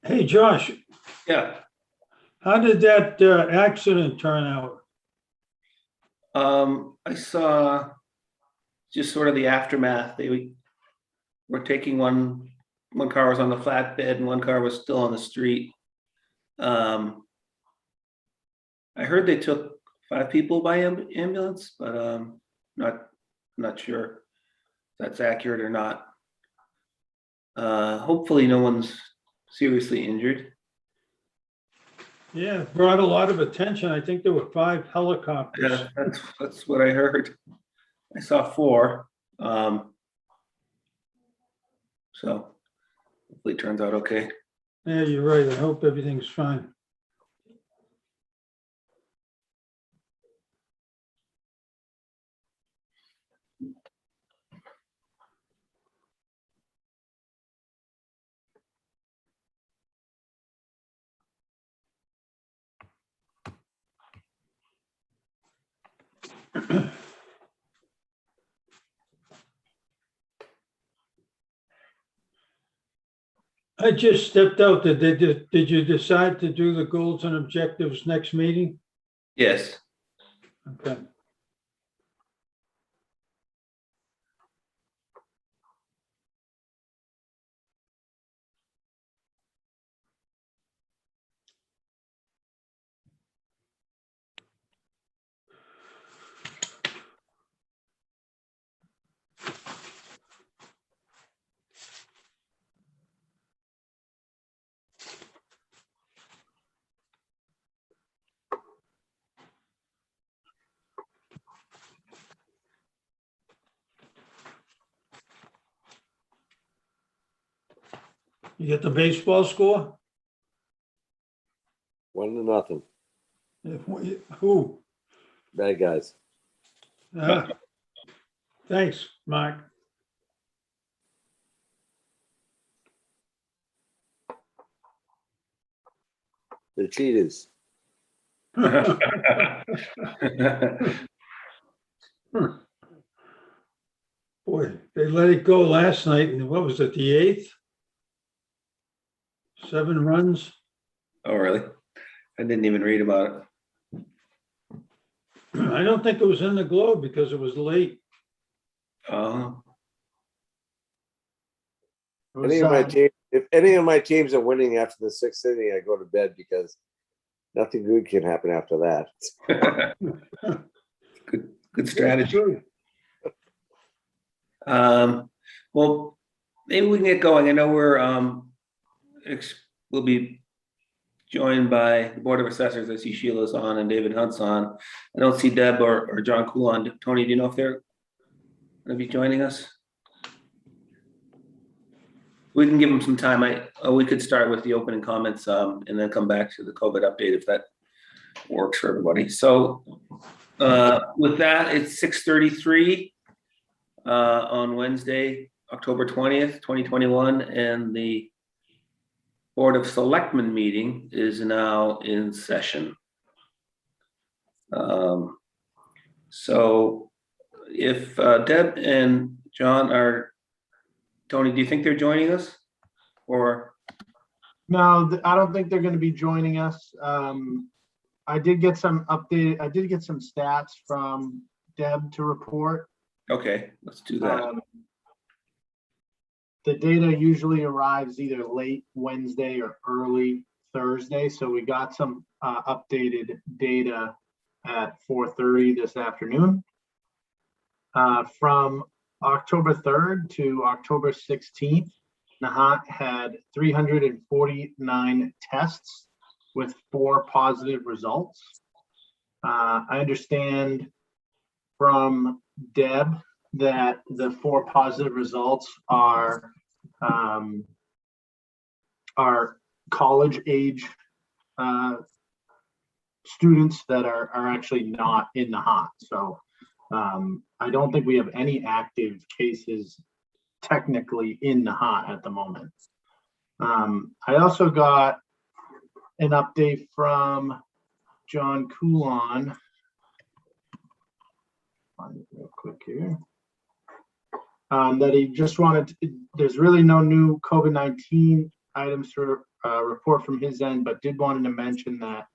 Hey, Josh, Yeah, how did that accident turn out? I saw just sort of the aftermath. They were taking one car was on the flatbed and one car was still on the street. Um, I heard they took 5 people by ambulance, but not not sure if that's accurate or not. Hopefully no one's seriously injured. Yeah, it brought a lot of attention. I think there were 5 helicopters. Yeah, that's what I heard. I saw 4. So hopefully it turns out okay. Yeah, you're right. I hope everything's fine. I just stepped out. Did you decide to do the goals and objectives next meeting? Yes. Okay. You get the baseball score? 1-0. Who? Bad guys. Thanks, Mark. The cheaters. Boy, they let it go last night, and what was it, the 8th? 7 runs. Oh, really? I didn't even read about it. I don't think it was in the Globe because it was late. If any of my teams are winning after the 6th inning, I go to bed because nothing good can happen after that. Good strategy. Well, maybe we can get going. I know we'll be joined by the Board of Assessors. I see Sheila's on and David Hunt's on. I don't see Deb or John Coulon. Tony, do you know if they're going to be joining us? We can give them some time. We could start with the opening comments and then come back to the COVID update if that works for everybody. So with that, it's 6:33 on Wednesday, October 20th, 2021, and the Board of Selectmen meeting is now in session. So if Deb and John are, Tony, do you think they're joining us? Or no, I don't think they're going to be joining us. I did get some update. I did get some stats from Deb to report. okay, let's do that. The data usually arrives either late Wednesday or early Thursday. So we got some updated data at 4:30 this afternoon. From October 3rd to October 16th, Nahant had 349 tests with 4 positive results. I understand from Deb that the 4 positive results are college age students that are actually not in Nahant. So I don't think we have any active cases technically in Nahant at the moment. I also got an update from John Coulon. Find it real quick here. That he just wanted to, there's really no new COVID-19 items to report from his end, but did wanted to mention that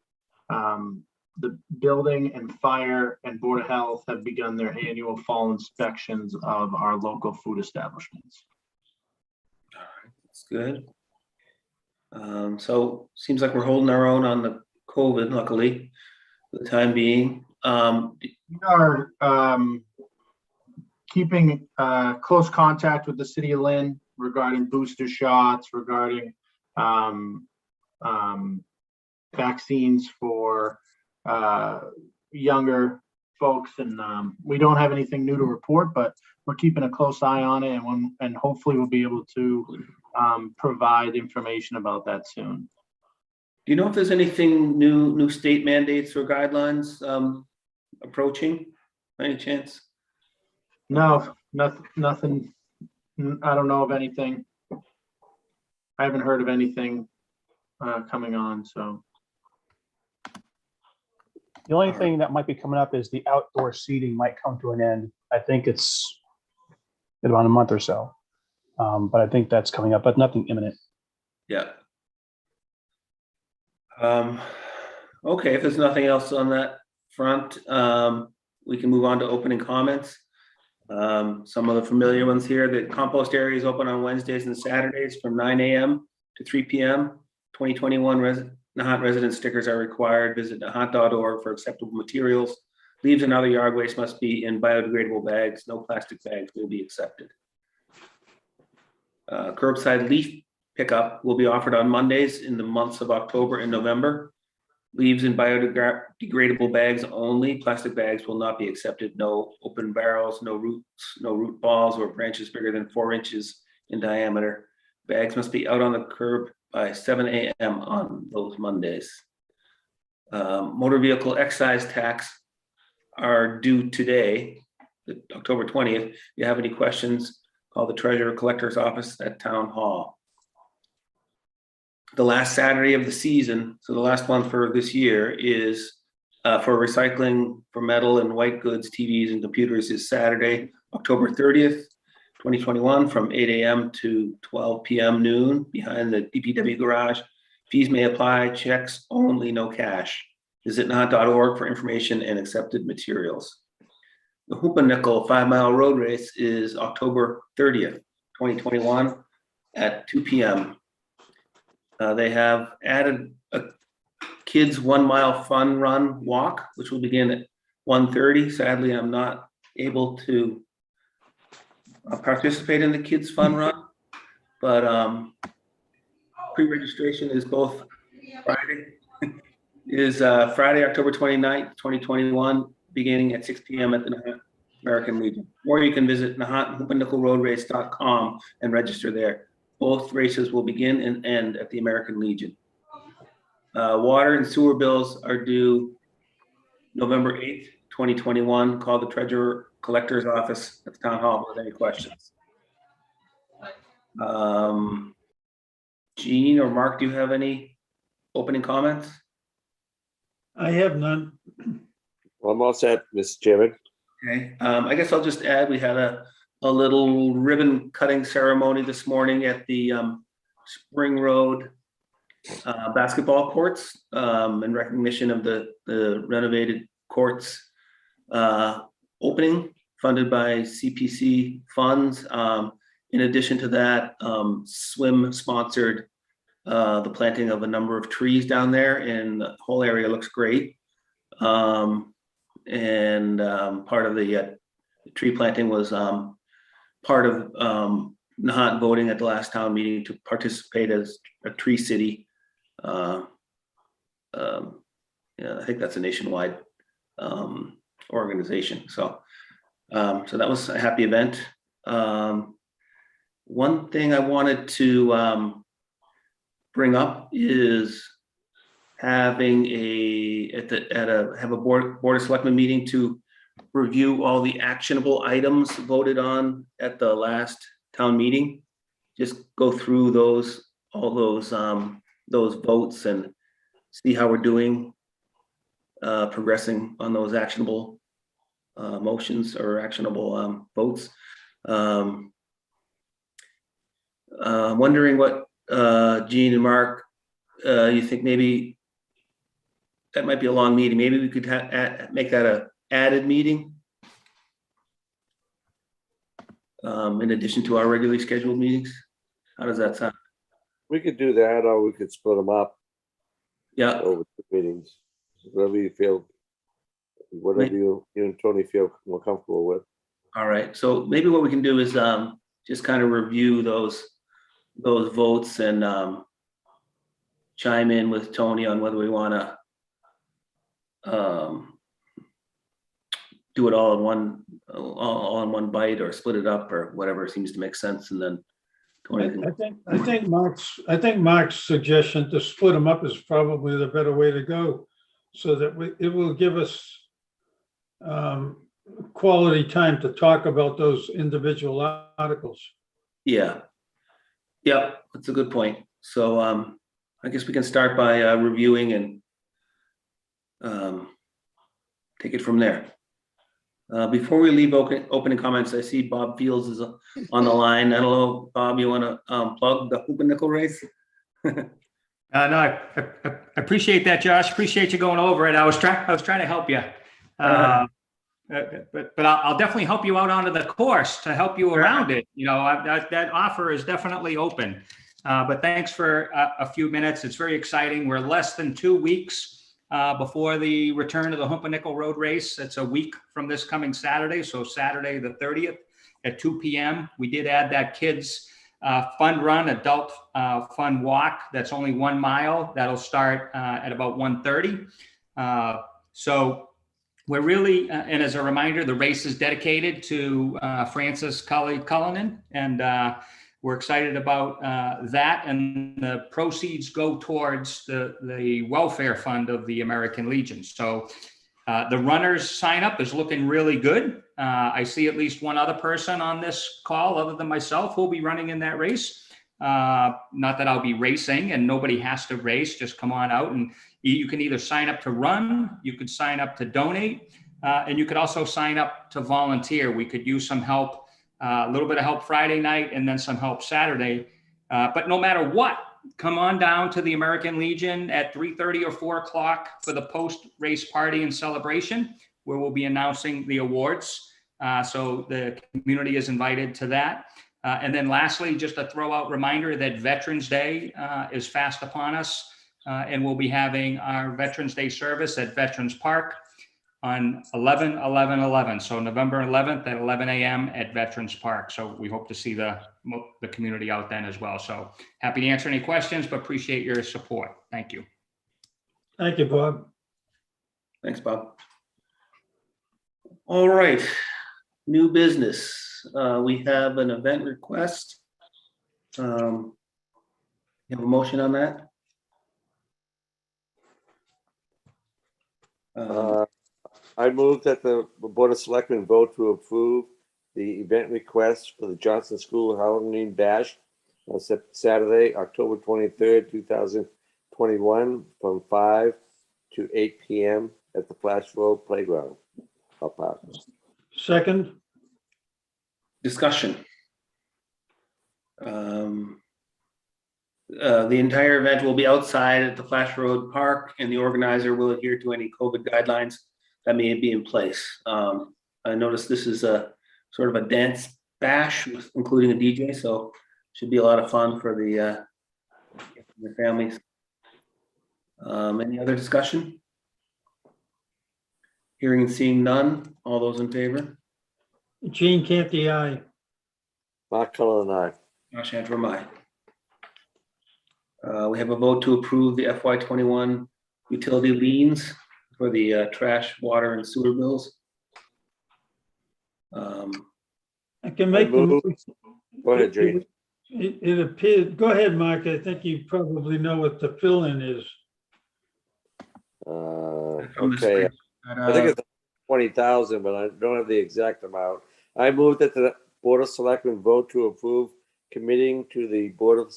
the building and fire and Board of Health have begun their annual fall inspections of our local food establishments. All right, that's good. So seems like we're holding our own on the COVID, luckily, for the time being. We are keeping close contact with the city of Lynn regarding booster shots, regarding vaccines for younger folks, and we don't have anything new to report, but we're keeping a close eye on it, and hopefully we'll be able to provide information about that soon. Do you know if there's anything new state mandates or guidelines approaching by any chance? No, nothing. I don't know of anything. I haven't heard of anything coming on, so. The only thing that might be coming up is the outdoor seating might come to an end. I think it's in about a month or so. But I think that's coming up, but nothing imminent. Yeah. Okay, if there's nothing else on that front, we can move on to opening comments. Some of the familiar ones here: the compost area is open on Wednesdays and Saturdays from 9 a.m. to 3 p.m. 2021 Nahant resident stickers are required. Visit nahant.org for acceptable materials. Leaves and other yard waste must be in biodegradable bags. No plastic bags will be accepted. Curbside leaf pickup will be offered on Mondays in the months of October and November. Leaves in biodegradable bags only. Plastic bags will not be accepted. No open barrels, no roots, no root balls or branches bigger than 4 inches in diameter. Bags must be out on the curb by 7 a.m. on those Mondays. Motor vehicle excise tax are due today, October 20th. If you have any questions, call the Treasurer Collector's Office at Town Hall. The last Saturday of the season, so the last one for this year, is for recycling for metal and white goods, TVs, and computers is Saturday, October 30th, 2021, from 8 a.m. to 12 p.m. noon behind the DPW garage. Fees may apply, checks only, no cash. Visit nahant.org for information and accepted materials. The Hoop and Nickel 5-mile road race is October 30th, 2021 at 2 p.m. They have added a kids 1-mile fun run walk, which will begin at 1:30. Sadly, I'm not able to participate in the kids fun run, but pre-registration is both Friday, Friday, October 29th, 2021, beginning at 6 p.m. at the American Legion. Or you can visit nahanthoopandnickelroadrace.com and register there. Both races will begin and end at the American Legion. Water and sewer bills are due November 8th, 2021. Call the Treasurer Collector's Office at the Town Hall with any questions. Jean or Mark, do you have any opening comments? I have none. Well, I'm all set, Mr. Chairman. Okay, I guess I'll just add, we had a little ribbon cutting ceremony this morning at the Spring Road basketball courts in recognition of the renovated courts opening, funded by CPC funds. In addition to that, Swim sponsored the planting of a number of trees down there, and the whole area looks great. Part of the tree planting was part of Nahant voting at the last town meeting to participate as a tree city. Yeah, I think that's a nationwide organization. So that was a happy event. One thing I wanted to bring up is having have a board of selectmen meeting to review all the actionable items voted on at the last town meeting. Just go through all those votes and see how we're doing, progressing on those actionable motions or actionable votes. Wondering what Jean and Mark you think maybe that might be a long meeting. Maybe we could make that a added meeting in addition to our regularly scheduled meetings. How does that sound? We could do that, or we could split them up Yeah, over 2 meetings. Whatever you feel, whatever you and Tony feel more comfortable with. all right. So maybe what we can do is just kind of review those votes and chime in with Tony on whether we want to do it all in one bite or split it up or whatever seems to make sense, and then Tony can. I think Mark's suggestion to split them up is probably the better way to go, so that it will give us quality time to talk about those individual articles. Yeah. Yep, that's a good point. So I guess we can start by reviewing and take it from there. Before we leave opening comments, I see Bob Fields is on the line. I don't know, Bob, you want to plug the Hoop and Nickel race? No, I appreciate that, Josh. Appreciate you going over it. I was trying to help you. But I'll definitely help you out onto the course to help you around it. You know, that offer is definitely open. But thanks for a few minutes. It's very exciting. We're less than 2 weeks before the return of the Hoop and Nickel Road Race. It's a week from this coming Saturday. So Saturday, the 30th at 2 p.m. We did add that kids fun run, adult fun walk. That's only 1 mile. That'll start at about 1:30. So we're really, and as a reminder, the race is dedicated to Francis Cullinan, and we're excited about that. And the proceeds go towards the welfare fund of the American Legion. So the runners sign up is looking really good. I see at least one other person on this call other than myself who'll be running in that race. Not that I'll be racing, and nobody has to race, just come on out, and you can either sign up to run, you could sign up to donate, and you could also sign up to volunteer. We could use some help, a little bit of help Friday night and then some help Saturday. But no matter what, come on down to the American Legion at 3:30 or 4 o'clock for the post-race party and celebration, where we'll be announcing the awards. So the community is invited to that. And then lastly, just a throw out reminder that Veterans Day is fast upon us, and we'll be having our Veterans Day service at Veterans Park on 11/11/11. So November 11th at 11 a.m. at Veterans Park. So we hope to see the community out then as well. So happy to answer any questions, but appreciate your support. Thank you. Thank you, Bob. Thanks, Bob. All right, new business. We have an event request. You have a motion on that? I move that the Board of Selectmen vote to approve the event request for the Johnson School Halloween Bash on Saturday, October 23rd, 2021, from 5 to 8 p.m. at the Flash Road Playground. Second, Discussion. The entire event will be outside at the Flash Road Park, and the organizer will adhere to any COVID guidelines that may be in place. I noticed this is a sort of a dance bash, including a DJ, so should be a lot of fun for the families. Any other discussion? Hearing and seeing none. All those in favor? Gene Canty, aye. Mark Cullen and I. Josh Antrim, aye. We have a vote to approve the FY21 utility liens for the trash, water, and sewer bills. I can make the move. motion. Go ahead, Gene. It appears, go ahead, Mark. I think you probably know what the fill-in is. Okay, I think it's 20,000, but I don't have the exact amount. I move that the Board of Selectmen vote to approve committing to the Board of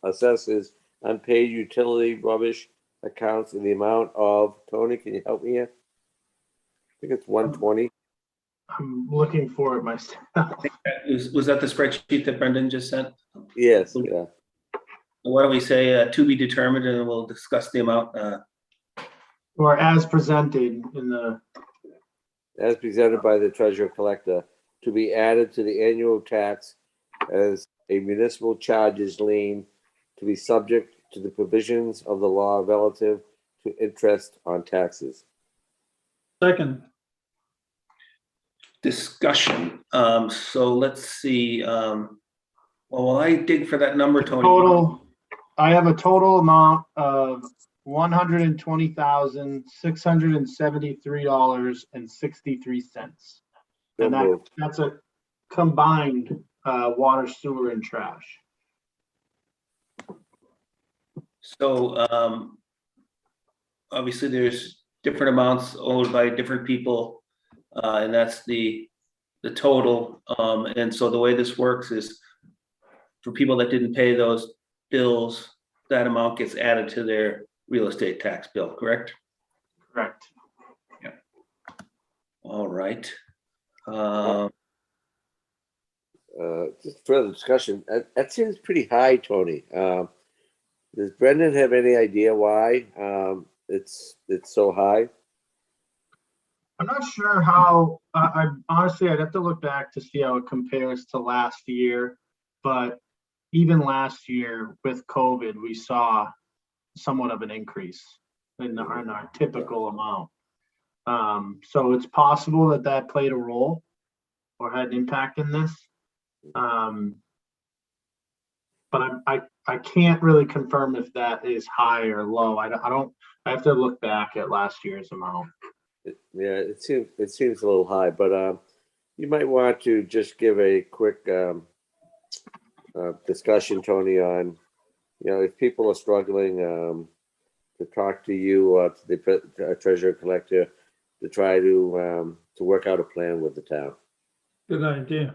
Assessors unpaid utility rubbish accounts in the amount of, Tony, can you help me here? I think it's 120. I'm looking for it myself. Was that the spreadsheet that Brendan just sent? Yes, yeah. Why don't we say to be determined, and then we'll discuss the amount. Or as presented in the, as presented by the treasurer collector, to be added to the annual tax as a municipal charges lien, to be subject to the provisions of the law relative to interest on taxes. Second, Discussion. So let's see. Well, while I dig for that number, Tony. total, I have a total amount of $120,673.63. So And moved. that's a combined water, sewer, and trash. So obviously there's different amounts owed by different people, and that's the total. And so the way this works is for people that didn't pay those bills, that amount gets added to their real estate tax bill, correct? Correct. All right. Just further discussion. That seems pretty high, Tony. Does Brendan have any idea why it's so high? I'm not sure how, I honestly, I'd have to look back to see how it compares to last year. But even last year with COVID, we saw somewhat of an increase in our typical amount. So it's possible that that played a role or had an impact in this. But I can't really confirm if that is high or low. I have to look back at last year's amount. Yeah, it seems a little high, but you might want to just give a quick discussion, Tony, on if people are struggling, to talk to you, to the treasurer collector, to try to work out a plan with the town. good idea.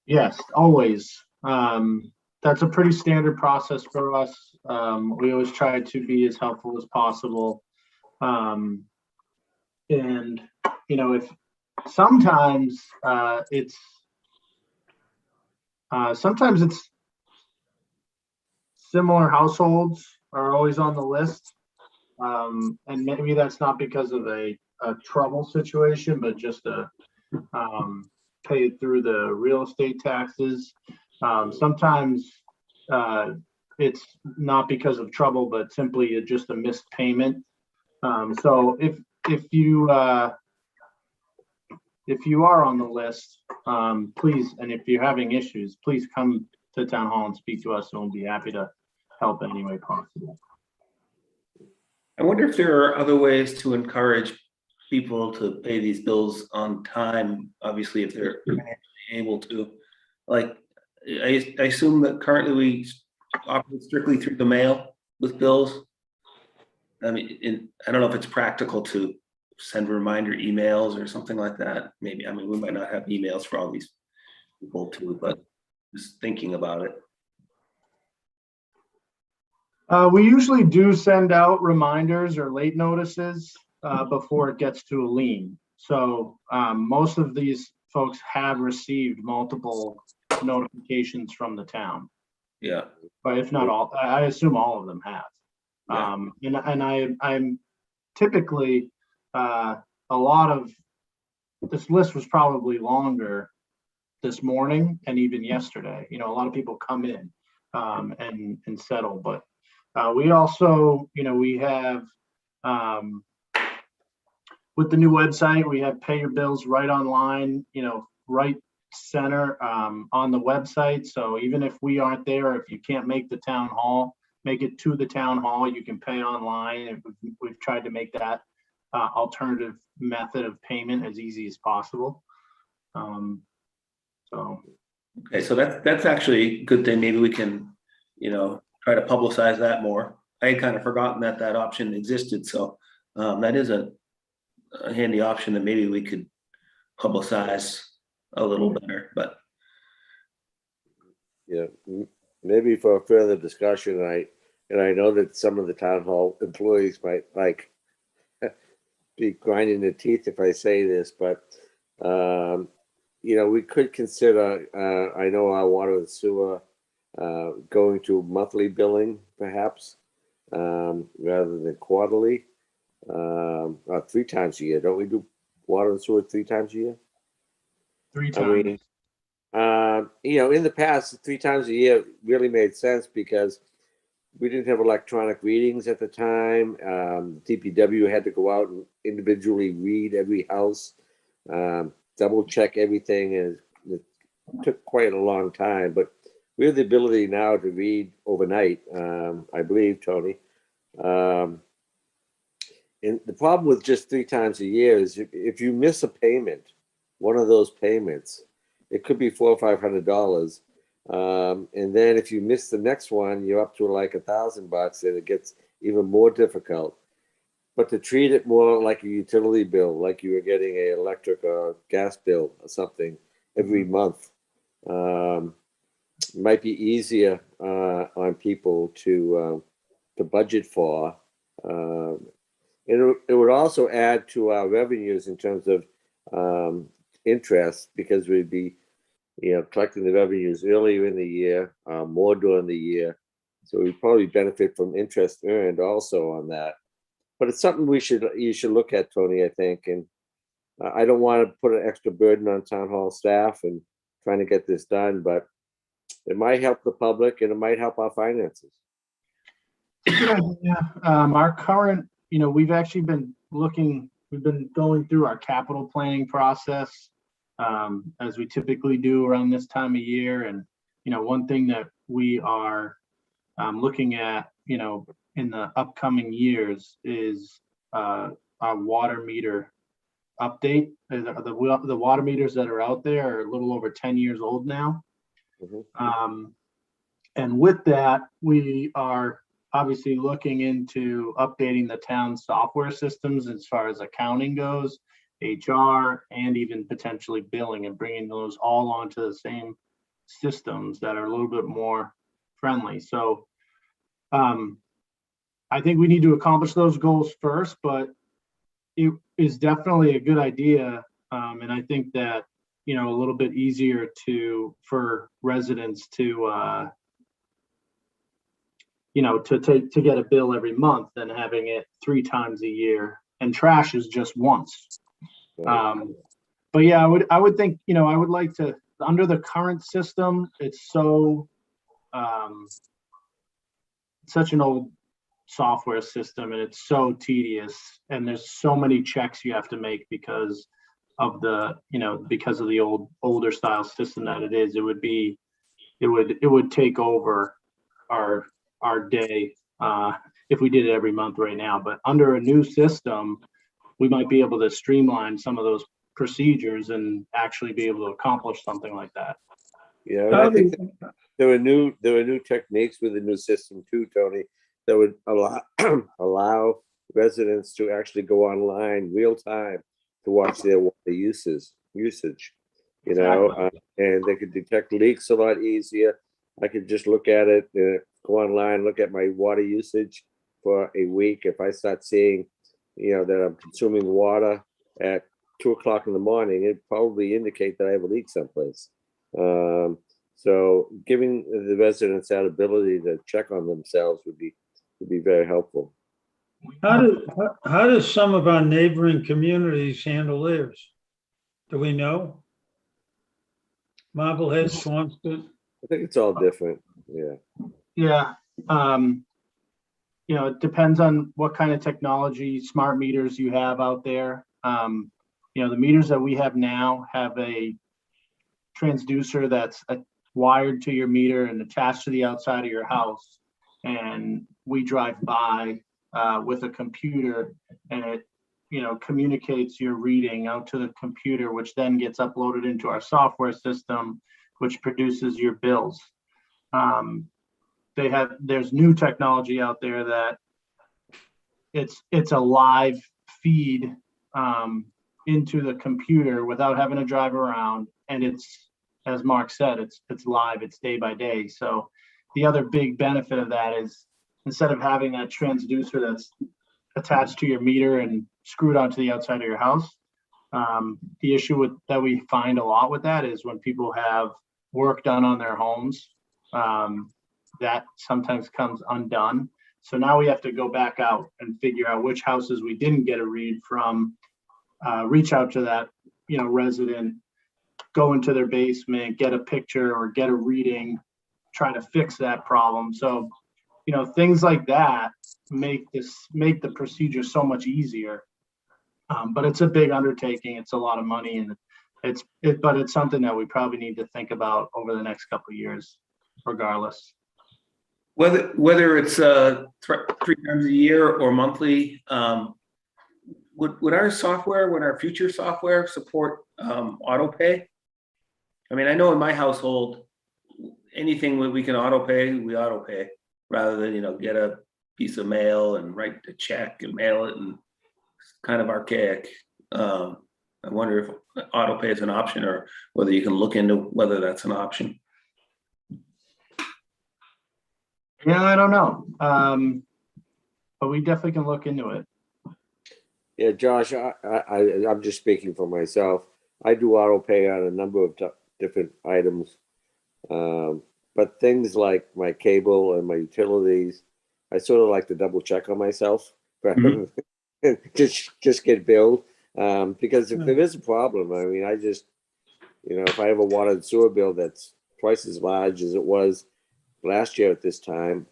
Yes, always. That's a pretty standard process for us. We always try to be as helpful as possible. And if sometimes it's similar households are always on the list. And maybe that's not because of a trouble situation, but just pay through the real estate taxes. Sometimes it's not because of trouble, but simply just a missed payment. So if you are on the list, please, and if you're having issues, please come to town hall and speak to us, and we'll be happy to help in any way possible. I wonder if there are other ways to encourage people to pay these bills on time, obviously, if they're able to. Like, I assume that currently we operate strictly through the mail with bills. I mean, I don't know if it's practical to send reminder emails or something like that. Maybe, I mean, we might not have emails for all these people too, but just thinking about it. We usually do send out reminders or late notices before it gets to a lien. So most of these folks have received multiple notifications from the town. Yeah. But if not all, I assume all of them have. Yeah. And I'm typically a lot of this list was probably longer this morning and even yesterday. A lot of people come in and settle, but we also, we have with the new website, we have pay your bills right online, right center on the website. So even if we aren't there, if you can't make the town hall, make it to the town hall, you can pay online. And we've tried to make that alternative method of payment as easy as possible. Okay, so that's actually a good thing. Maybe we can, try to publicize that more. I had kind of forgotten that option existed, so that is a handy option that maybe we could publicize a little better. But Yeah, maybe for further discussion, and I know that some of the town hall employees might be grinding their teeth if I say this, but we could consider. I know our water and sewer going to monthly billing perhaps, rather than quarterly. 3 times a year. Don't we do water and sewer 3 times a year? 3 I times. mean, in the past, 3 times a year really made sense because we didn't have electronic readings at the time. DPW had to go out and individually read every house, double check everything, and it took quite a long time. But we have the ability now to read overnight, I believe, Tony. And the problem with just 3 times a year is if you miss a payment, one of those payments, it could be $400 or $500. And then if you miss the next one, you're up to like $1,000, and it gets even more difficult. But to treat it more like a utility bill, like you were getting an electric or gas bill or something every month, might be easier on people to budget for. It would also add to our revenues in terms of interest, because we'd be, collecting the revenues earlier in the year, more during the year. So we'd probably benefit from interest earned also on that. But it's something you should look at, Tony, I think. And I don't want to put an extra burden on town hall staff and trying to get this done, but it might help the public and it might help our finances. Good idea. Our current, we've actually been we've been going through our capital planning process, as we typically do around this time of year. And, one thing that we are looking at, in the upcoming years is our water meter update. The water meters that are out there are a little over 10 years old now. Mm-hmm. And with that, we are obviously looking into updating the town's software systems as far as accounting goes, HR, and even potentially billing, and bringing those all onto the same systems that are a little bit more friendly. So I think we need to accomplish those goals first, but it is definitely a good idea. And I think that, a little bit easier for residents to get a bill every month than having it 3 times a year, and trash is just once. But yeah, I would think, I would like to, under the current system, it's so such an old software system, and it's so tedious, and there's so many checks you have to make because of the older style system that it is. It would take over our day if we did it every month right now. But under a new system, we might be able to streamline some of those procedures and actually be able to accomplish something like that. Yeah, I think there were new techniques with the new system too, Tony, that would allow residents to actually go online real time to watch their water usage, Exactly. and they could detect leaks a lot easier. I could just look at it, go online, look at my water usage for a week. If I start seeing, that I'm consuming water at 2:00 in the morning, it probably indicate that I have a leak someplace. So giving the residents that ability to check on themselves would be very helpful. How does some of our neighboring communities handle theirs? Do we know? Marblehead, Swampscott? I think it's all different. Yeah. Yeah. It depends on what kind of technology, smart meters you have out there. The meters that we have now have a transducer that's wired to your meter and attached to the outside of your house. And we drive by with a computer, and it, communicates your reading out to the computer, which then gets uploaded into our software system, which produces your bills. There's new technology out there that it's a live feed into the computer without having to drive around, and it's, as Mark said, it's live, it's day by day. So the other big benefit of that is, instead of having that transducer that's attached to your meter and screwed onto the outside of your house, the issue that we find a lot with that is when people have work done on their homes, that sometimes comes undone. So now we have to go back out and figure out which houses we didn't get a read from, reach out to that, resident, go into their basement, get a picture or get a reading, try to fix that problem. So, things like that make the procedure so much easier. But it's a big undertaking. It's a lot of money, and but it's something that we probably need to think about over the next couple of years, regardless. Whether it's 3 times a year or monthly, would our future software support auto pay? I mean, I know in my household, anything we can auto pay, we auto pay, rather than get a piece of mail and write the check and mail it, and it's kind of archaic. I wonder if auto pay is an option, or whether you can look into whether that's an option. Yeah, I don't know. But we definitely can look into it. Yeah, Josh, I'm just speaking for myself. I do auto pay on a number of different items. But things like my cable and my utilities, I sort of like to double check on myself rather than just get billed. Because if there is a problem, I mean, I just, if I have a water and sewer bill that's twice as large as it was last year at this time,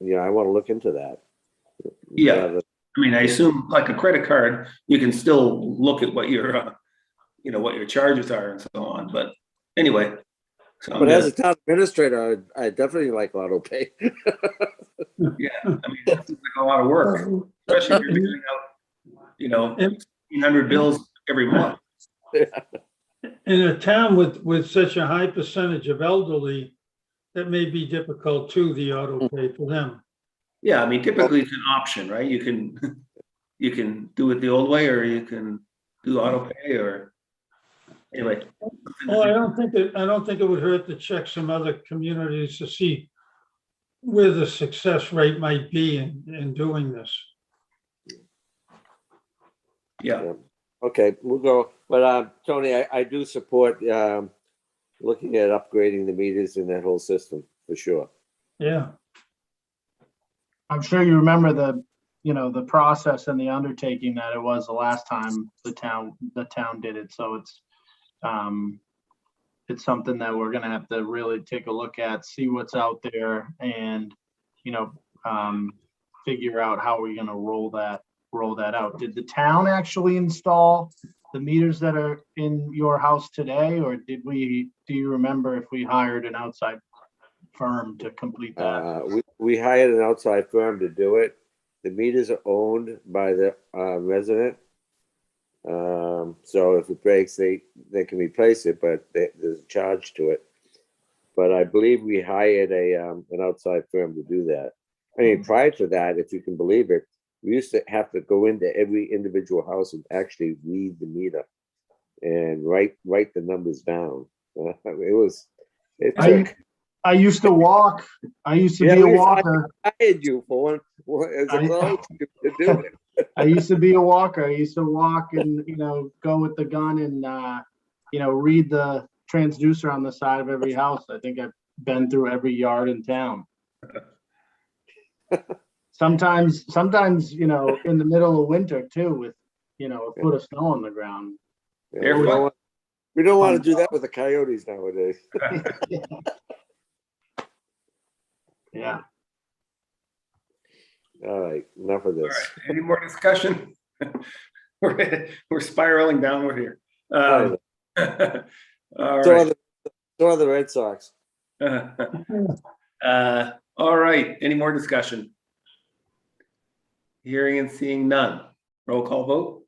I want to look into that. Yeah. I mean, I assume like a credit card, you can still look at what your, what your charges are and so on. But anyway. But as a town administrator, I definitely like auto pay. Yeah, I mean, that's like a lot of work, especially if you're billing out, 1,500 bills every month. In a town with such a high percentage of elderly, that may be difficult too, the auto pay for them. Yeah, I mean, typically it's an option, right? You can do it the old way, or you can do auto pay, or anyway. Well, I don't think it would hurt to check some other communities to see where the success rate might be in doing this. Yeah. Okay, we'll go. But Tony, I do support looking at upgrading the meters in that whole system for sure. Yeah. I'm sure you remember the process and the undertaking that it was the last time the town did it. So it's something that we're going to have to really take a look at, see what's out there, and figure out how we're going to roll that out. Did the town actually install the meters that are in your house today, or do you remember if we hired an outside firm to complete that? We hired an outside firm to do it. The meters are owned by the resident. So if it breaks, they can replace it, but there's a charge to it. But I believe we hired an outside firm to do that. I mean, prior to that, if you can believe it, we used to have to go into every individual house and actually read the meter and write the numbers down. I used to walk. I used to be a walker. I hired you for one as a clone to do it. I used to be a walker. I used to walk and, go with the gun and, read the transducer on the side of every house. I think I've been through every yard in town. Sometimes, in the middle of winter too, with, a foot of snow on the ground. Yeah, we don't want to do that with the coyotes nowadays. Yeah. All right, enough of this. All right. Any more discussion? We're spiraling downward here. All right. So are the Red Sox. All right. Any more discussion? Hearing and seeing none. Roll call vote.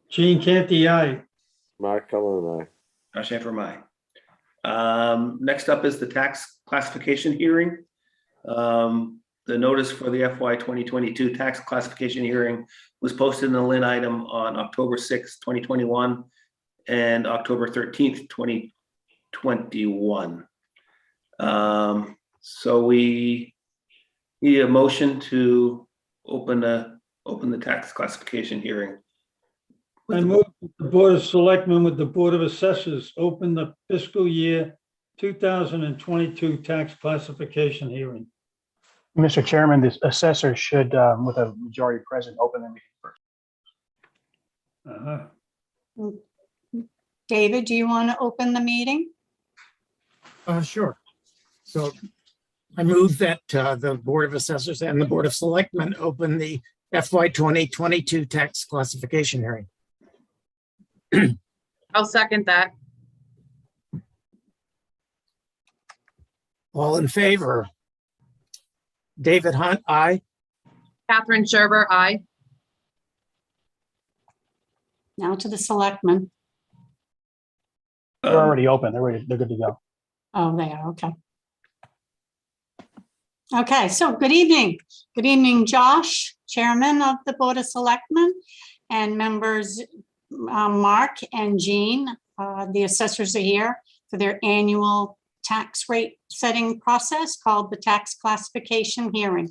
Gene Canty, aye. Mark Cullen and I. Josh Antrim, aye. Next up is the tax classification hearing. The notice for the FY 2022 tax classification hearing was posted in the Lynn item on October 6th, 2021 and October 13th, 2021. So we need a motion to open the tax classification hearing. I move that the Board of Selectmen with the Board of Assessors open the fiscal year 2022 tax classification hearing. Mr. Chairman, the assessor should, with a majority present, open the meeting first. David, do you want to open the meeting? Sure. So I move that the Board of Assessors and the Board of Selectmen open the FY 2022 tax classification hearing. I'll second that. All in favor? David Hunt, aye. Catherine Sherber, aye. Now to the selectmen. They're already open. They're good to go. Oh, they are, okay. Okay, so good evening. Good evening, Josh, Chairman of the Board of Selectmen, and members Mark and Jean. The assessors are here for their annual tax rate setting process called the tax classification hearing.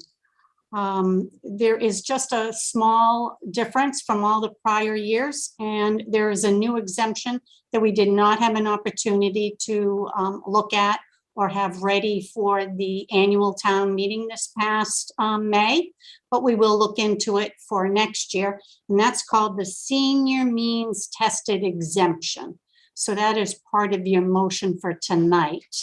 There is just a small difference from all the prior years, and there is a new exemption that we did not have an opportunity to look at or have ready for the annual town meeting this past May, but we will look into it for next year, and that's called the senior means tested exemption. So that is part of your motion for tonight,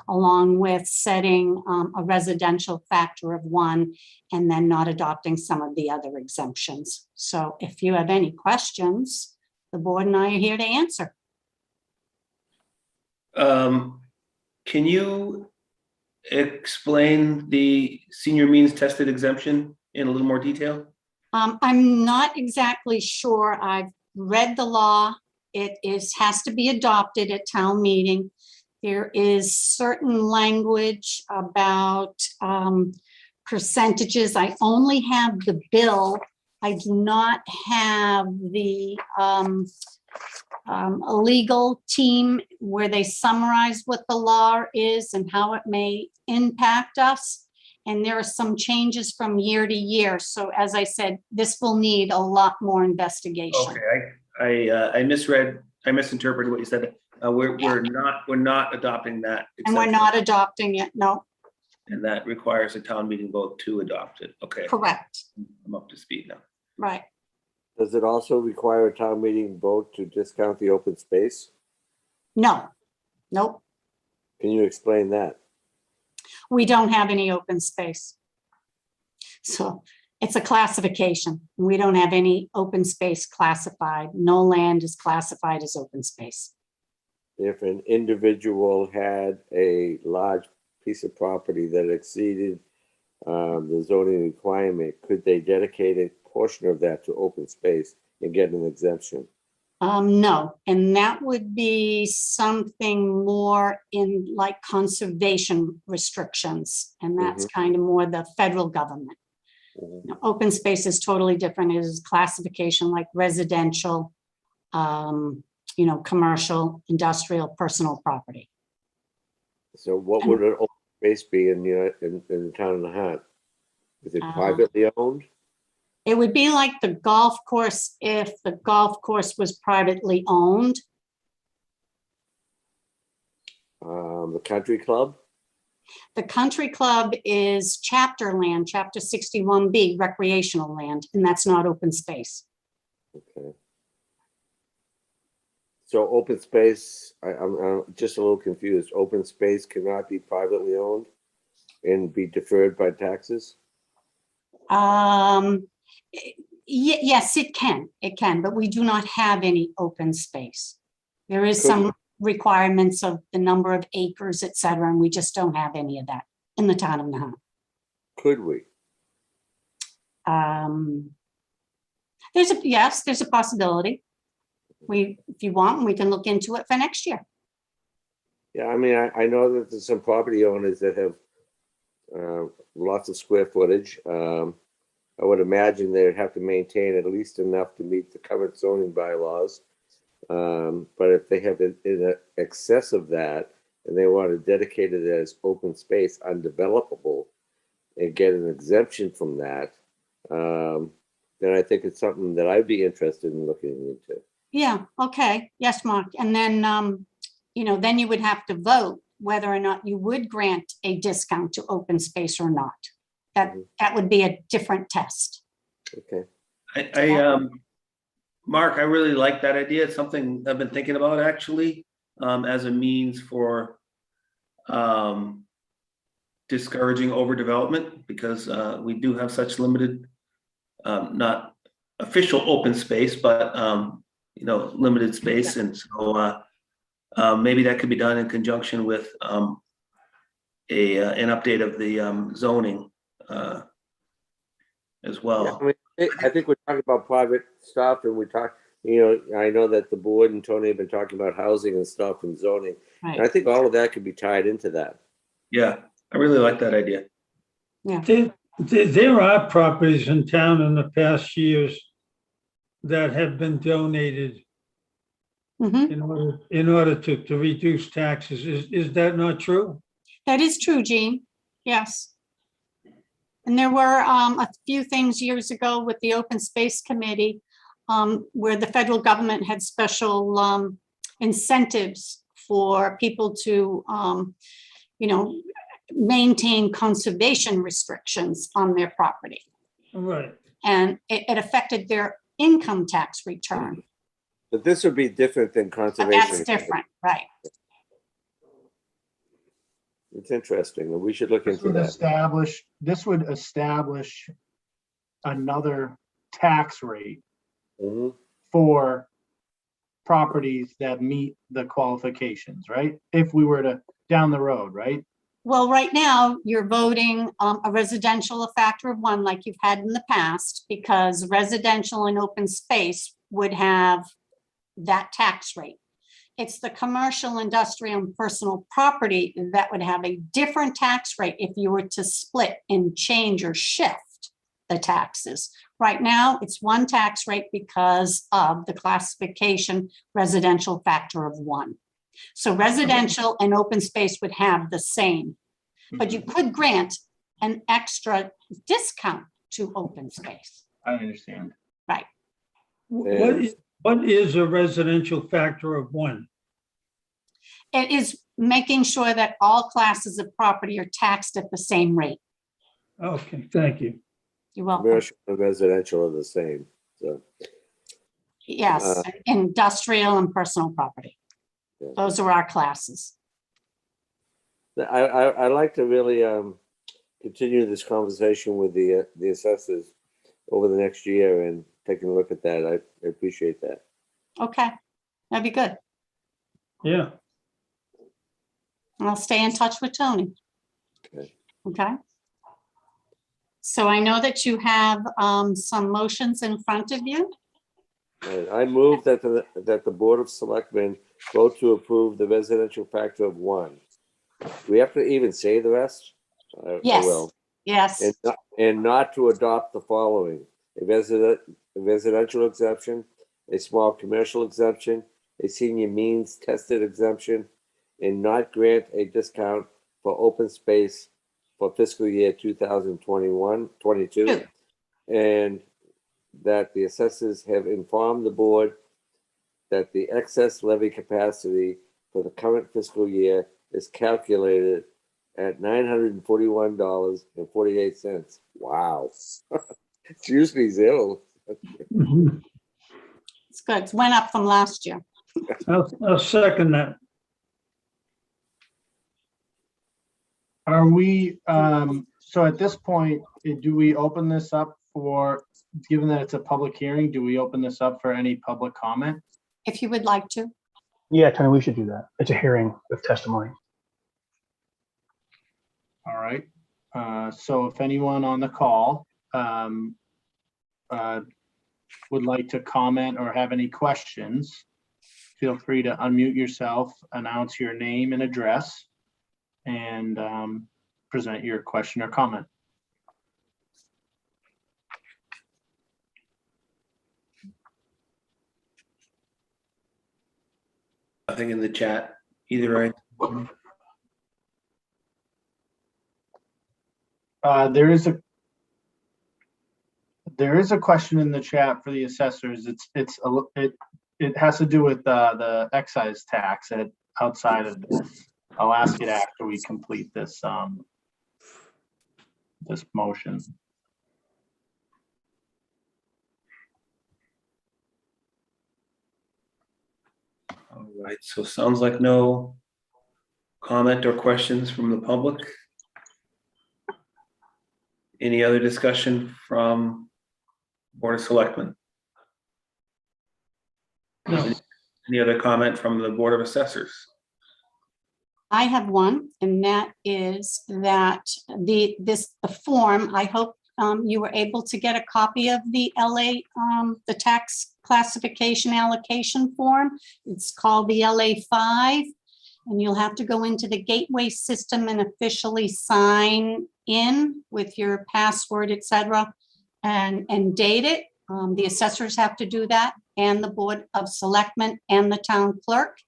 along with setting a residential factor of 1 and then not adopting some of the other exemptions. So if you have any questions, the board and I are here to answer. Can you explain the senior means tested exemption in a little more detail? I'm not exactly sure. I've read the law. It has to be adopted at town meeting. There is certain language about percentages. I only have the bill. I do not have the a legal team where they summarize what the law is and how it may impact us. And there are some changes from year to year. So as I said, this will need a lot more investigation. Okay, I misread, I misinterpreted what you said. We're not adopting that. And we're not adopting it, no, And that requires a town meeting vote to adopt it. Okay, correct, I'm up to speed now. right. Does it also require a town meeting vote to discount the open space? No, nope, Can you explain that? we don't have any open space. So it's a classification. We don't have any open space classified. No land is classified as open space. If an individual had a large piece of property that exceeded the zoning requirement, could they dedicate a portion of that to open space and get an exemption? No, and that would be something more in like conservation restrictions, and that's kind of more the federal government. Now, open space is totally different. It is classification like residential, commercial, industrial, personal property. So what would an open space be in the town of Nahant? Is it privately owned? It would be like the golf course if the golf course was privately owned. The country club? The country club is chapter land, chapter 61B, recreational land, and that's not open space. Okay. So open space, I'm just a little confused. Open space cannot be privately owned and be deferred by taxes? Yes, it can, but we do not have any open space. There is some requirements of the number of acres, et cetera, and we just don't have any of that in the town of Nahant. Could we? There's a possibility. If you want, we can look into it for next year. Yeah, I mean, I know that there's some property owners that have lots of square footage. I would imagine they'd have to maintain at least enough to meet the current zoning bylaws. But if they have in excess of that and they want to dedicate it as open space, undevelopable, and get an exemption from that, then I think it's something that I'd be interested in looking into. Yeah, okay. Yes, Mark. And then, then you would have to vote whether or not you would grant a discount to open space or not. That would be a different test. Okay. Mark, I really like that idea. It's something I've been thinking about actually, as a means for discouraging overdevelopment, because we do have such limited, not official open space, but limited space. And so maybe that could be done in conjunction with an update of the zoning as well. Yeah, I mean, I think we're talking about private stuff, and I know that the board and Tony have been talking about housing and stuff and zoning. Right. And I think all of that could be tied into that. Yeah, I really like that idea. Yeah. There are properties in town in the past years that have been donated Mhm. in order to reduce taxes. Is that not true? That is true, Jean. Yes. And there were a few things years ago with the Open Space Committee where the federal government had special incentives for people to, maintain conservation restrictions on their property. Right. And it affected their income tax return. But this would be different than But conservation. that's different, right? It's interesting, and we should look This into would that. establish another tax rate Mhm. for properties that meet the qualifications, right? If we were to down the road, right? Well, right now, you're voting a residential a factor of 1 like you've had in the past, because residential and open space would have that tax rate. It's the commercial, industrial, and personal property that would have a different tax rate if you were to split and change or shift the taxes. Right now, it's 1 tax rate because of the classification residential factor of 1. So residential and open space would have the same, but you could grant an extra discount to open space. I understand. Right. What is a residential factor of 1? It is making sure that all classes of property are taxed at the same rate. Okay, thank you. You're welcome. Commercial and residential are the same, so. Yes, industrial and personal property. Yeah. Those are our classes. I like to really continue this conversation with the assessors over the next year and taking a look at that. I appreciate that. Okay, that'd be good. Yeah. I'll stay in touch with Tony. Okay. Okay. So I know that you have some motions in front of you. And I move that the Board of Selectmen vote to approve the residential factor of 1. Do we have to even say the rest? I Yes. will. Yes, And not to adopt the following: a residential exemption, a small commercial exemption, a senior means tested exemption, and not grant a discount for open space for fiscal year 2021-22, and that the assessors have informed the board that the excess levy capacity for the current fiscal year is calculated at $941.48. Wow. It's usually zero. it's good. It went up from last year. I'll second that. Are we, so at this point, do we open this up for, given that it's a public hearing, do we open this up for any public comment? If you would like to. Yeah, Tony, we should do that. It's a hearing with testimony. All right. So if anyone on the call would like to comment or have any questions, feel free to unmute yourself, announce your name and address, and present your question or comment. Nothing in the chat either, right? There is a question in the chat for the assessors. It has to do with the excise tax outside of this. I'll ask it after we complete this, this motion. All right, so sounds like no comment or questions from the public. Any other discussion from Board of Selectmen? No. Any other comment from the Board of Assessors? I have one, and that is that the form, I hope you were able to get a copy of the LA, the tax classification allocation form. It's called the LA5, and you'll have to go into the gateway system and officially sign in with your password, et cetera, and date it. The assessors have to do that, and the Board of Selectmen and the town clerk.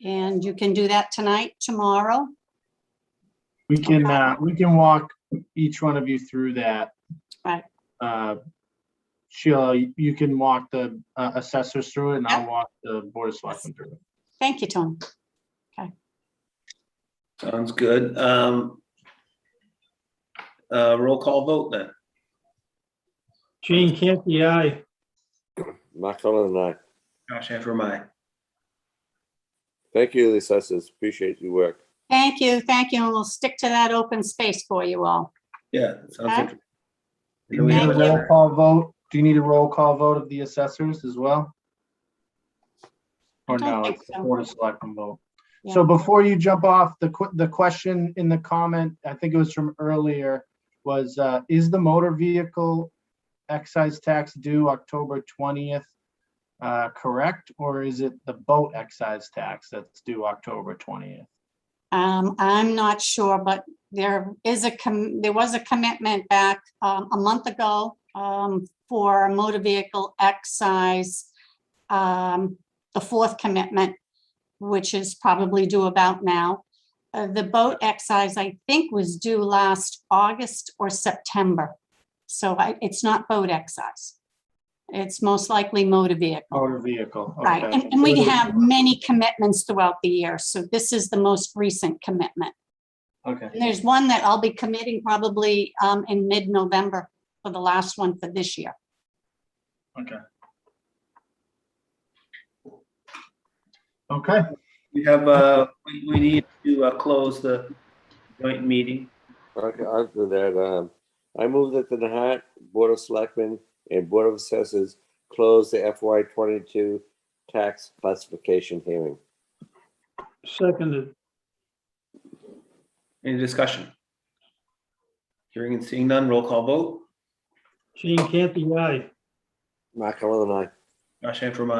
And you can do that tonight, tomorrow. We can walk each one of you through that. Right. Sheila, you can walk the assessors through it, and I'll walk the Board of Selectmen through it. Thank you, Tony. Sounds good. Roll call vote then. Gene Canty, aye. Mark Cullen and I. Josh Antrim. Thank you, the assessors. Appreciate your work. Thank you, and we'll stick to that open space for you all. Yeah, that sounds Okay. interesting. Do you need a Thank you. roll call vote? Do you need a roll call vote of the assessors as well? I Or don't no, think it's the so. Board of Selectmen vote. Yeah. So before you jump off, the question in the comment, I think it was from earlier, was, is the motor vehicle excise tax due October 20th? Correct, or is it the boat excise tax that's due October 20th? I'm not sure, but there was a commitment back a month ago for motor vehicle excise, the fourth commitment, which is probably due about now. The boat excise, I think, was due last August or September. So it's not boat excise. It's most likely motor vehicle. Motor vehicle, Right, okay. and we have many commitments throughout the year, so this is the most recent commitment. Okay, And there's one that I'll be committing probably in mid-November for the last one for this year. okay. Okay, We have, we need to close the joint meeting. Okay, I'll do that. I move that the Nahant Board of Selectmen and Board of Assessors close the FY22 tax classification hearing. Seconded. Any discussion? Hearing and seeing none, roll call vote. Gene Canty, aye. Mark Cullen and I. Josh Antrim.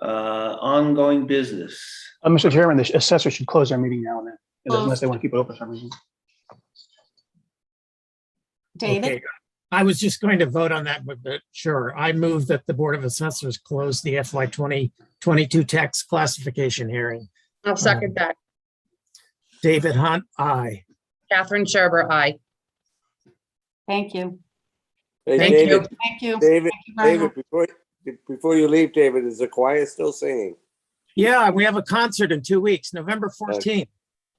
Ongoing business. Mr. Chairman, the assessor should close their meeting now and then, unless they want to keep it open for some reason. David, Okay. I was just going to vote on that, but sure. I move that the Board of Assessors close the FY 2022 tax classification hearing. I'll second that. David Hunt, aye. Catherine Sherber, aye. thank you. Hey, Thank David, you. Thank you. David, Thank you very much. before you leave, David, is the choir still singing? Yeah, we have a concert in 2 weeks, November 14th.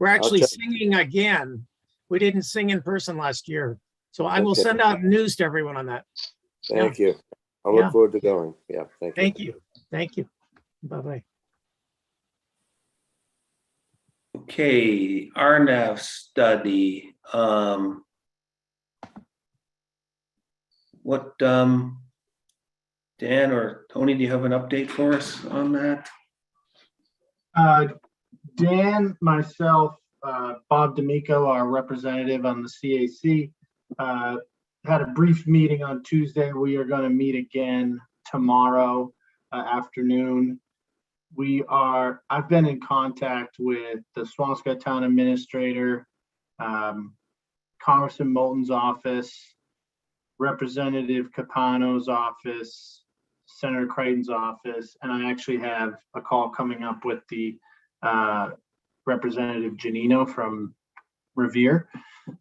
We're actually check. singing again. We didn't sing in person last year. So I will Okay. send out news to everyone on that. Thank you. I Yeah. look forward to going. Yeah, thank you. Thank you. Thank you. Bye-bye. Okay, RNAV study. What, Dan or Tony, do you have an update for us on that? Dan, myself, Bob D'Amico, our representative on the CAC, had a brief meeting on Tuesday. We are going to meet again tomorrow afternoon. I've been in contact with the Swampscott Town Administrator, Congressman Moulton's office, Representative Capano's office, Senator Creighton's office, and I actually have a call coming up with the Representative Janino from Revere.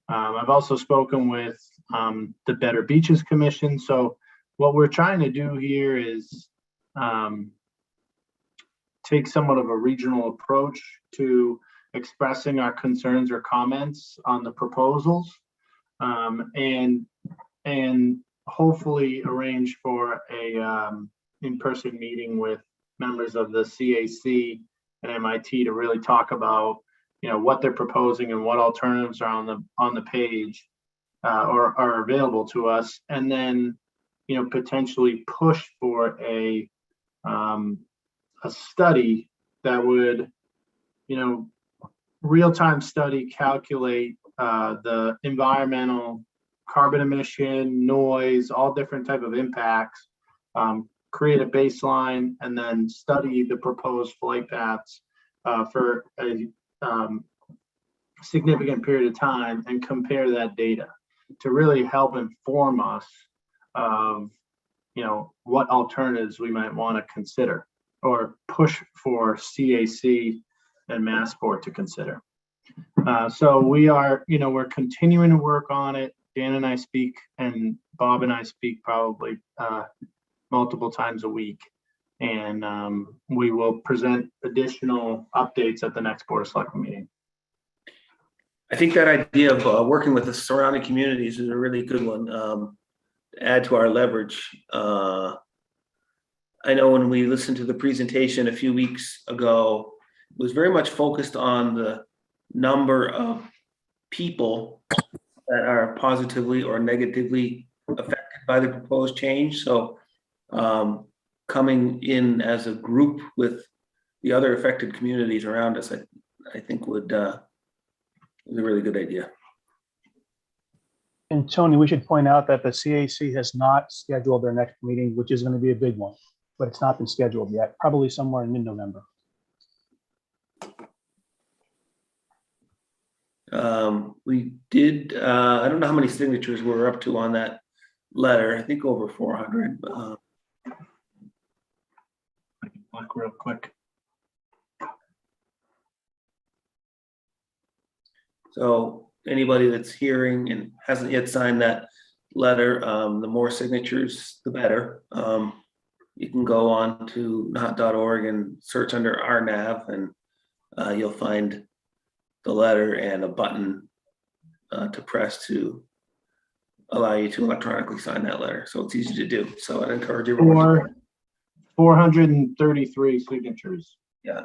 I've also spoken with the Better Beaches Commission. So what we're trying to do here is take somewhat of a regional approach to expressing our concerns or comments on the proposals, and hopefully arrange for a in-person meeting with members of the CAC and MIT to really talk about, what they're proposing and what alternatives are on the page or are available to us, and then potentially push for a study that would real-time study calculate the environmental carbon emission, noise, all different type of impacts, create a baseline, and then study the proposed flight paths for a significant period of time and compare that data to really help inform us of what alternatives we might want to consider or push for CAC and Massport to consider. So we are, we're continuing to work on it. Dan and I speak, and Bob and I speak probably multiple times a week, and we will present additional updates at the next Board of Selectmen meeting. I think that idea of working with the surrounding communities is a really good one to add to our leverage. I know when we listened to the presentation a few weeks ago, it was very much focused on the number of people that are positively or negatively affected by the proposed change. So coming in as a group with the other affected communities around us, I think would is a really good idea. And Tony, we should point out that the CAC has not scheduled their next meeting, which is going to be a big one, but it's not been scheduled yet, probably somewhere in mid-November. We did, I don't know how many signatures we're up to on that letter. I think over 400. I can look real quick. So anybody that's hearing and hasn't yet signed that letter, the more signatures, the better. You can go on to nahant.org and search under RNAV, and you'll find the letter and a button to press to allow you to electronically sign that letter. So it's easy to do. So I'd encourage everyone. 433 signatures. Yeah,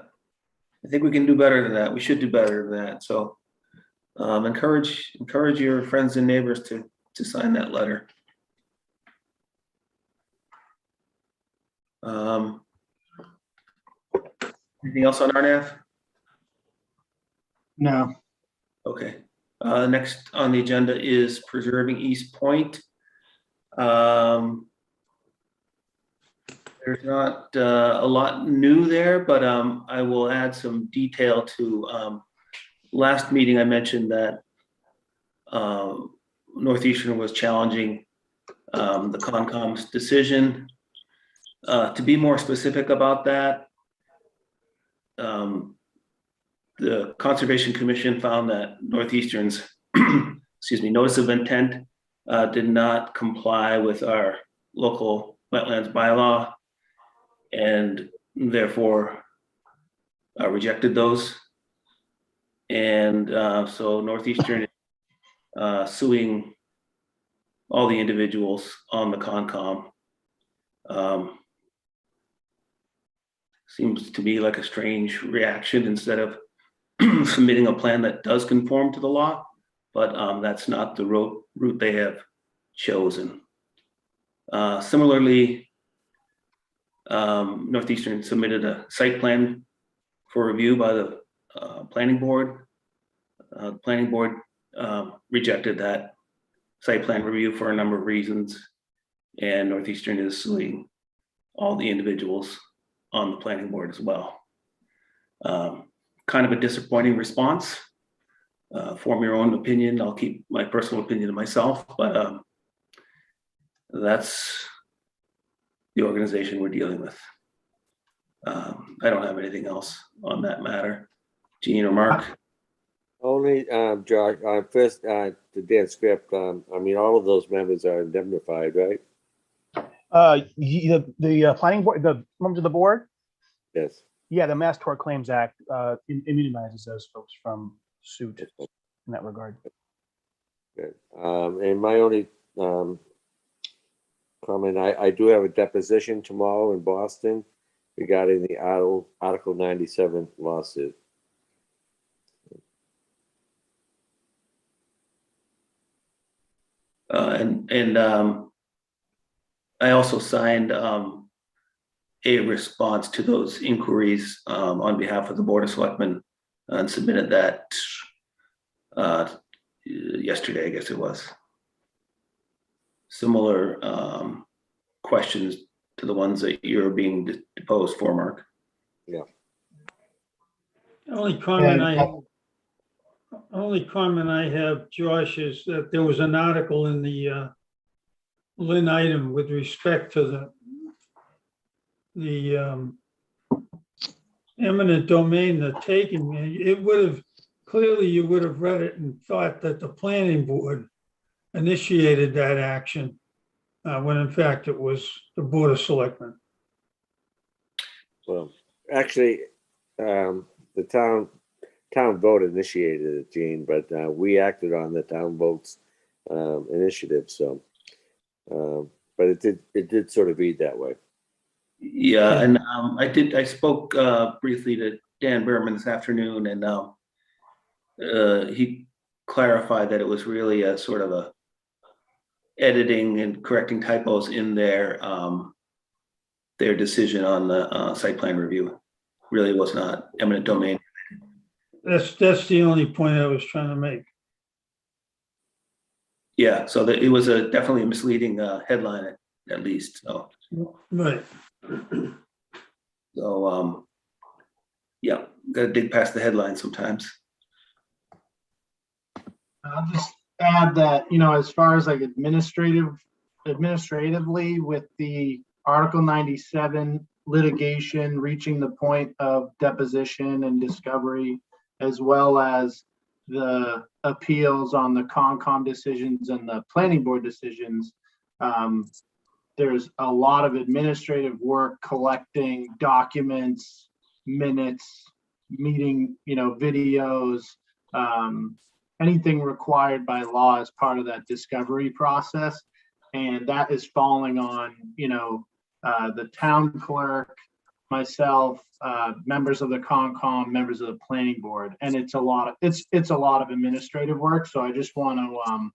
I think we can do better than that. We should do better than that. So encourage your friends and neighbors to sign that letter. Anything else on RNAV? No. Okay. Next on the agenda is preserving East Point. There's not a lot new there, but I will add some detail to last meeting. I mentioned that Northeastern was challenging the Concom's decision. To be more specific about that, the Conservation Commission found that Northeastern's notice of intent did not comply with our local wetlands bylaw, and therefore rejected those. And so Northeastern is suing all the individuals on the Concom. Seems to be like a strange reaction instead of submitting a plan that does conform to the law, but that's not the route they have chosen. Similarly, Northeastern submitted a site plan for review by the planning board. Planning board rejected that site plan review for a number of reasons, and Northeastern is suing all the individuals on the planning board as well. Kind of a disappointing response. Form your own opinion. I'll keep my personal opinion to myself, but that's the organization we're dealing with. I don't have anything else on that matter. Gene or Mark? Only, Josh, first, the Dan script, I mean, all of those members are indemnified, right? The planning board, the members of the board, Yes. Yeah, the Mass Tort Claims Act immunizes those folks from suit in that regard. Good. And my only comment, I do have a deposition tomorrow in Boston regarding the Article 97 lawsuit. And I also signed a response to those inquiries on behalf of the Board of Selectmen and submitted that yesterday, I guess it was. Similar questions to the ones that you're being deposed for, Mark. Yeah. Only comment I have, Josh, is that there was an article in the Lynn item with respect to the eminent domain, the taking. It would have, clearly you would have read it and thought that the planning board initiated that action when in fact it was the Board of Selectmen. Well, actually, the town vote initiated it, Gene, but we acted on the town vote's initiative. So, but it did sort of read that way. Yeah, and I spoke briefly to Dan Berman this afternoon, and he clarified that it was really a sort of a editing and correcting typos in their decision on the site plan review. Really was not eminent domain. That's the only point I was trying to make. Yeah, so it was definitely a misleading headline at least. So. Right. So yeah, gotta dig past the headlines sometimes. I'll just add that, as far as like administratively with the Article 97 litigation reaching the point of deposition and discovery, as well as the appeals on the Concom decisions and the planning board decisions, there's a lot of administrative work collecting documents, minutes, meeting, videos, anything required by law as part of that discovery process. And that is falling on, the town clerk, myself, members of the Concom, members of the planning board. And it's a lot of administrative work. So I just want to,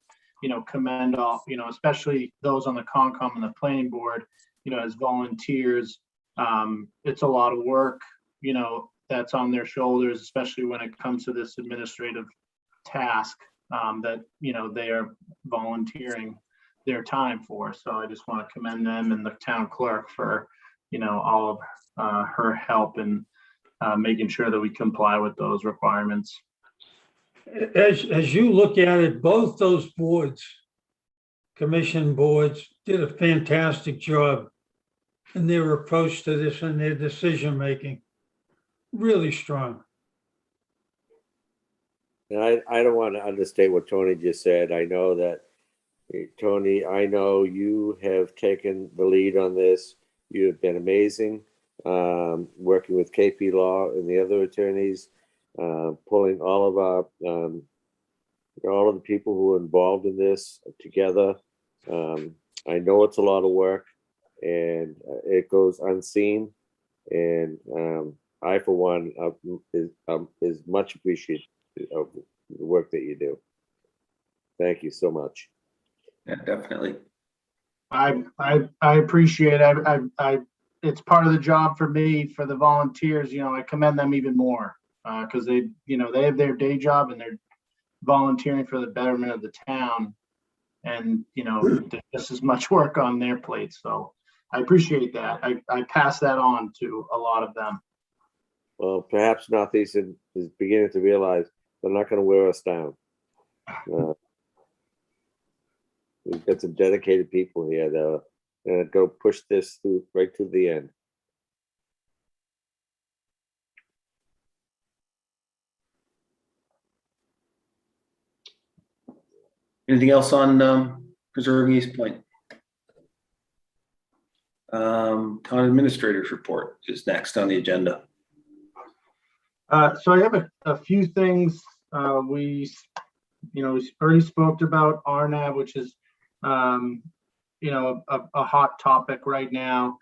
commend all, especially those on the Concom and the planning board, as volunteers. It's a lot of work, that's on their shoulders, especially when it comes to this administrative task that, they are volunteering their time for. So I just want to commend them and the town clerk for, all of her help in making sure that we comply with those requirements. As you look at it, both those boards, commission boards, did a fantastic job in their approach to this and their decision-making. Really strong. And I don't want to understate what Tony just said. I know that, Tony, I know you have taken the lead on this. You have been amazing, working with KP Law and the other attorneys, pulling all of the people who are involved in this together. I know it's a lot of work and it goes unseen. And I, for one, is much appreciative of the work that you do. Thank you so much. Yeah, definitely. I appreciate it. It's part of the job for me, for the volunteers. I commend them even more because they have their day job and they're volunteering for the betterment of the town, and there's just as much work on their plates. So I appreciate that. I pass that on to a lot of them. Well, perhaps Northeastern is beginning to realize they're not going to wear us down. We've got some dedicated people here that are going to go push this through right to the end. Anything else on preserving East Point? Town administrator's report is next on the agenda. So I have a few things. We already spoke about RNAB, which is, a hot topic right now.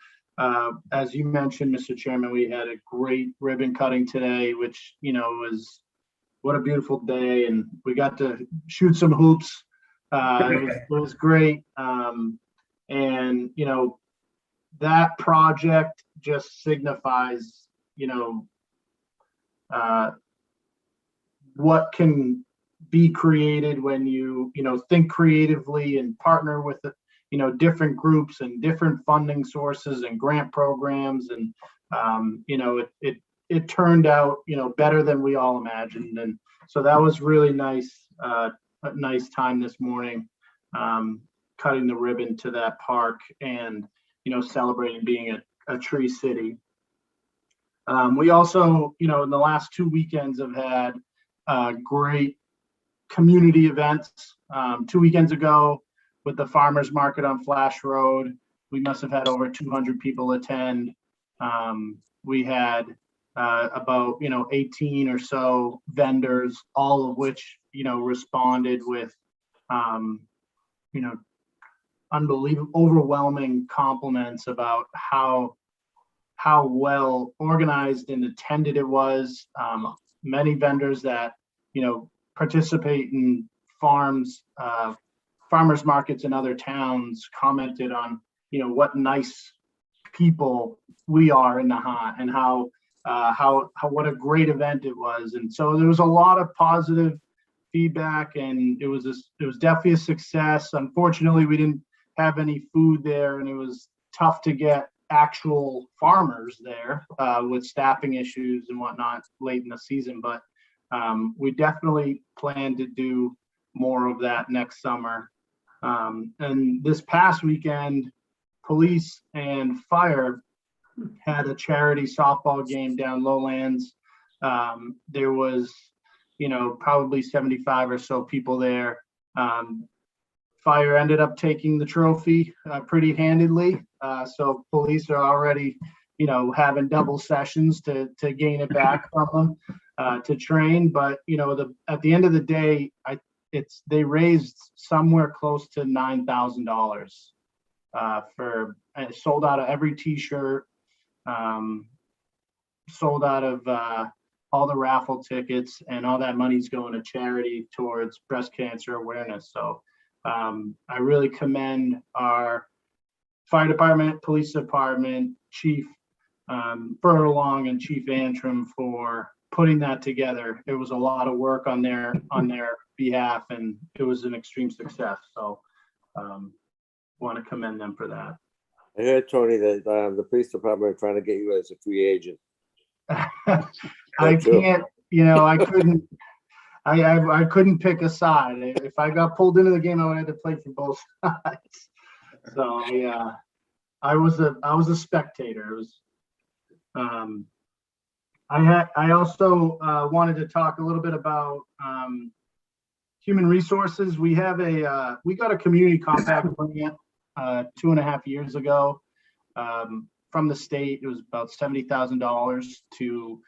As you mentioned, Mr. Chairman, we had a great ribbon cutting today, which, was what a beautiful day. And we got to shoot some hoops. It was great. And, that project just signifies, what can be created when you think creatively and partner with different groups and different funding sources and grant programs. And it turned out better than we all imagined. And so that was really nice, a nice time this morning, cutting the ribbon to that park and celebrating being a tree city. We also, in the last 2 weekends have had great community events. 2 weekends ago with the farmers market on Flash Road, we must have had over 200 people attend. We had about 18 or so vendors, all of which responded with unbelievable, overwhelming compliments about how well organized and attended it was. Many vendors that participate in farmers markets in other towns commented on what nice people we are in Nahant and how what a great event it was. And so there was a lot of positive feedback, and it was definitely a success. Unfortunately, we didn't have any food there, and it was tough to get actual farmers there with staffing issues and whatnot late in the season. But we definitely plan to do more of that next summer. And this past weekend, police and fire had a charity softball game down Lowlands. There was, probably 75 or so people there. Fire ended up taking the trophy pretty handedly. So police are already, having double sessions to gain it back from them to train. But, at the end of the day, they raised somewhere close to $9,000 sold out of every t-shirt, sold out of all the raffle tickets, and all that money's going to charity towards breast cancer awareness. So I really commend our fire department, police department, Chief Furlong and Chief Antrim for putting that together. It was a lot of work on their behalf, and it was an extreme success. So want to commend them for that. I heard, Tony, that the police department are trying to get you as a free agent. I can't, I couldn't. I couldn't pick a side. If I got pulled into the game, I would have to play for both sides. So yeah, I was a spectator. It was. I also wanted to talk a little bit about human resources. We got a community compact grant 2.5 years ago from the state. It was about $70,000 to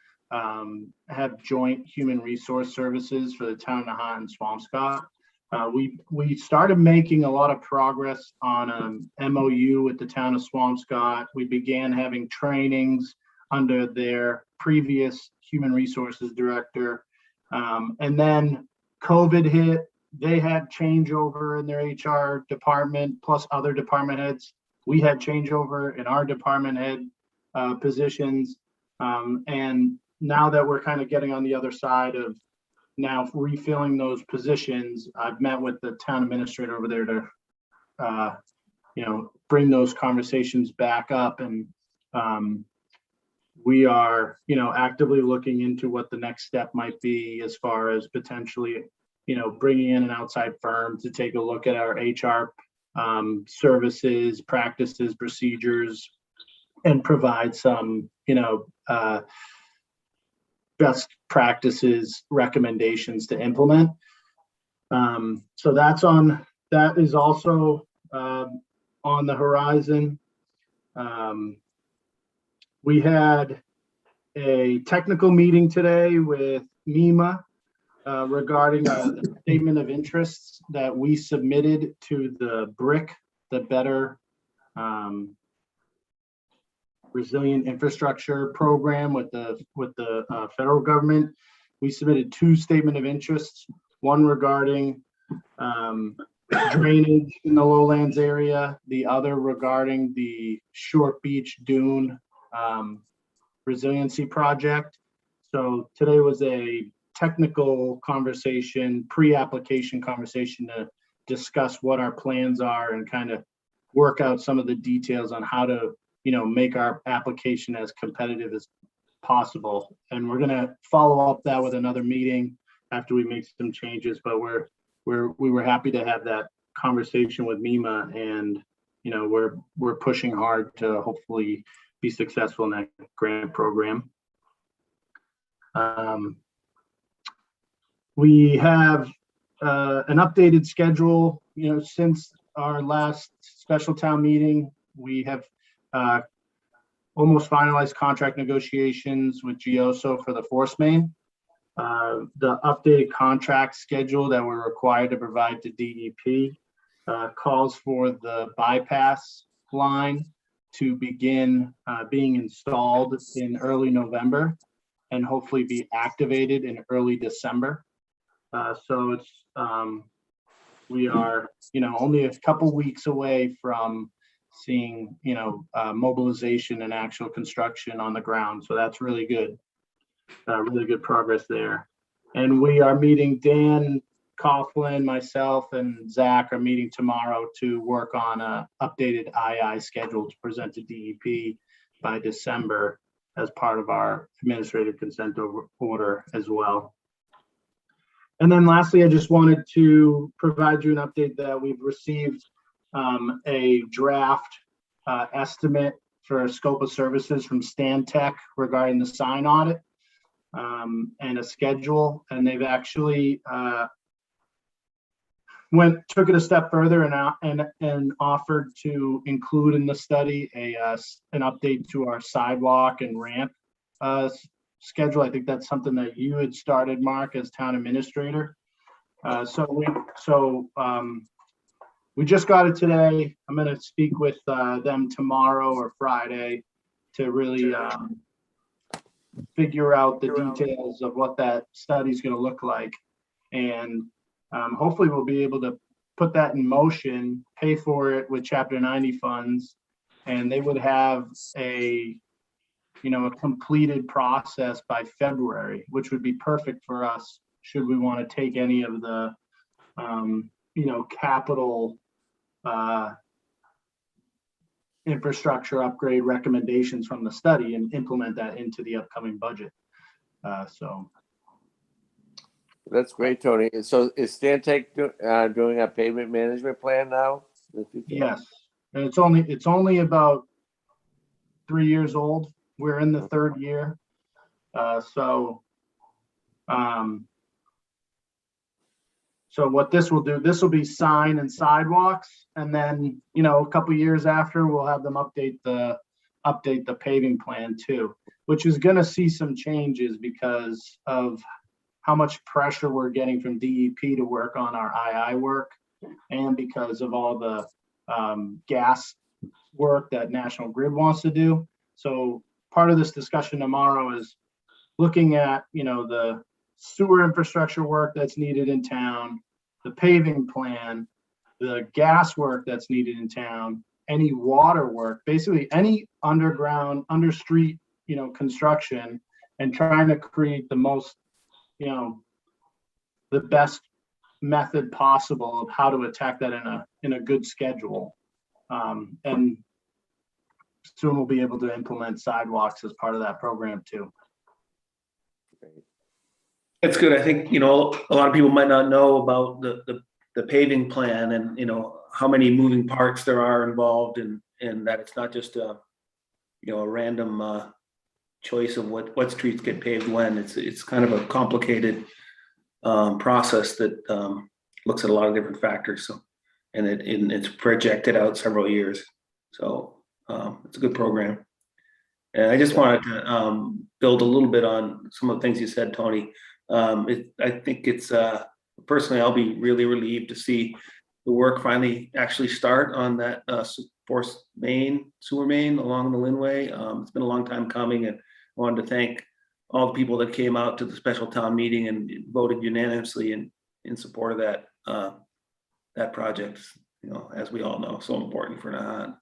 have joint human resource services for the town of Nahant and Swampscott. We started making a lot of progress on MOU with the town of Swampscott. We began having trainings under their previous human resources director. And then COVID hit. They had changeover in their HR department, plus other department heads. We had changeover in our department head positions. And now that we're kind of getting on the other side of now refilling those positions, I've met with the town administrator over there to, bring those conversations back up. And we are, actively looking into what the next step might be as far as potentially, bringing in an outside firm to take a look at our HR services, practices, procedures, and provide some, best practices recommendations to implement. So that is also on the horizon. We had a technical meeting today with MEMA regarding a statement of interests that we submitted to the BRIC, the Better Resilient Infrastructure Program with the federal government. We submitted 2 statement of interests, one regarding drainage in the lowlands area, the other regarding the Short Beach Dune resiliency project. So today was a technical conversation, pre-application conversation to discuss what our plans are and kind of work out some of the details on how to, make our application as competitive as possible. And we're going to follow up that with another meeting after we make some changes, but we were happy to have that conversation with MEMA, and we're pushing hard to hopefully be successful in that grant program. We have an updated schedule. Since our last special town meeting, we have almost finalized contract negotiations with GEOSO for the force main. The updated contract schedule that we're required to provide to DEP calls for the bypass line to begin being installed in early November and hopefully be activated in early December. So it's we are only a couple weeks away from seeing mobilization and actual construction on the ground. So that's really good. Really good progress there. And we are meeting, Dan Coughlin, myself, and Zach are meeting tomorrow to work on a updated II schedule to present to DEP by December as part of our administrative consent order as well. And then lastly, I just wanted to provide you an update that we've received a draft estimate for a scope of services from Stantec regarding the sign audit. And a schedule, and they've actually took it a step further and offered to include in the study an update to our sidewalk and ramp schedule. I think that's something that you had started, Mark, as town administrator. We just got it today. I'm going to speak with them tomorrow or Friday to really figure out the details of what that study is going to look like, and hopefully we'll be able to put that in motion, pay for it with Chapter 90 funds, and they would have a completed process by February, which would be perfect for us should we want to take any of the capital infrastructure upgrade recommendations from the study and implement that into the upcoming budget. So That's great, Tony. So is Stantec doing a pavement management plan now? Yes, and it's only about 3 years old. We're in the 3rd year. So what this will do, this will be sign and sidewalks, and then a couple years after we'll have them update the paving plan too, which is going to see some changes because of how much pressure we're getting from DEP to work on our II work, and because of all the gas work that National Grid wants to do. So part of this discussion tomorrow is looking at the sewer infrastructure work that's needed in town, the paving plan, the gas work that's needed in town, any water work, basically any underground, understreet, construction, and trying to create the most, the best method possible of how to attack that in a good schedule. And soon we'll be able to implement sidewalks as part of that program too. That's good. I think, a lot of people might not know about the paving plan and, how many moving parts there are involved, and that it's not just a random choice of what streets get paved when. It's kind of a complicated process that looks at a lot of different factors. So, and it's projected out several years. So it's a good program. And I just wanted to build a little bit on some of the things you said, Tony. I think it's personally, I'll be really relieved to see the work finally actually start on that sewer main along the Linway. It's been a long time coming, and I wanted to thank all the people that came out to the special town meeting and voted unanimously in support of that project. You know, as we all know, so important for Nahant.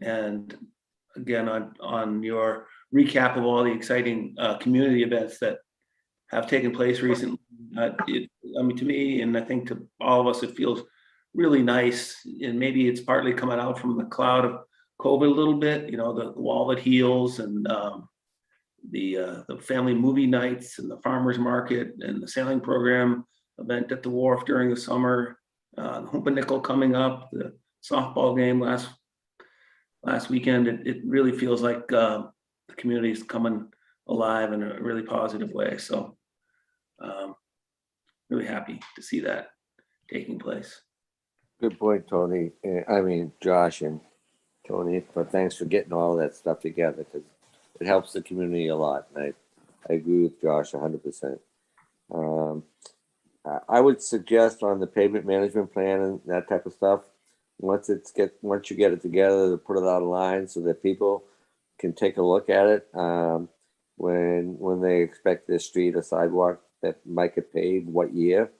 And again, on your recap of all the exciting community events that have taken place recently, I mean, to me, and I think to all of us, it feels really nice. And maybe it's partly coming out from the cloud of COVID a little bit, you know, the wall that heals, and the family movie nights, and the farmers market, and the sailing program event at the wharf during the summer, the Humpa coming up, the softball game last weekend. It really feels like the community is coming alive in a really positive way. So really happy to see that taking place. Good point, Tony. I mean, Josh and Tony, but thanks for getting all that stuff together, because it helps the community a lot. And I agree with Josh 100%. I would suggest on the pavement management plan and that type of stuff, once you get it together, to put it out of line so that people can take a look at it when they expect their street or sidewalk that might get paved, what year.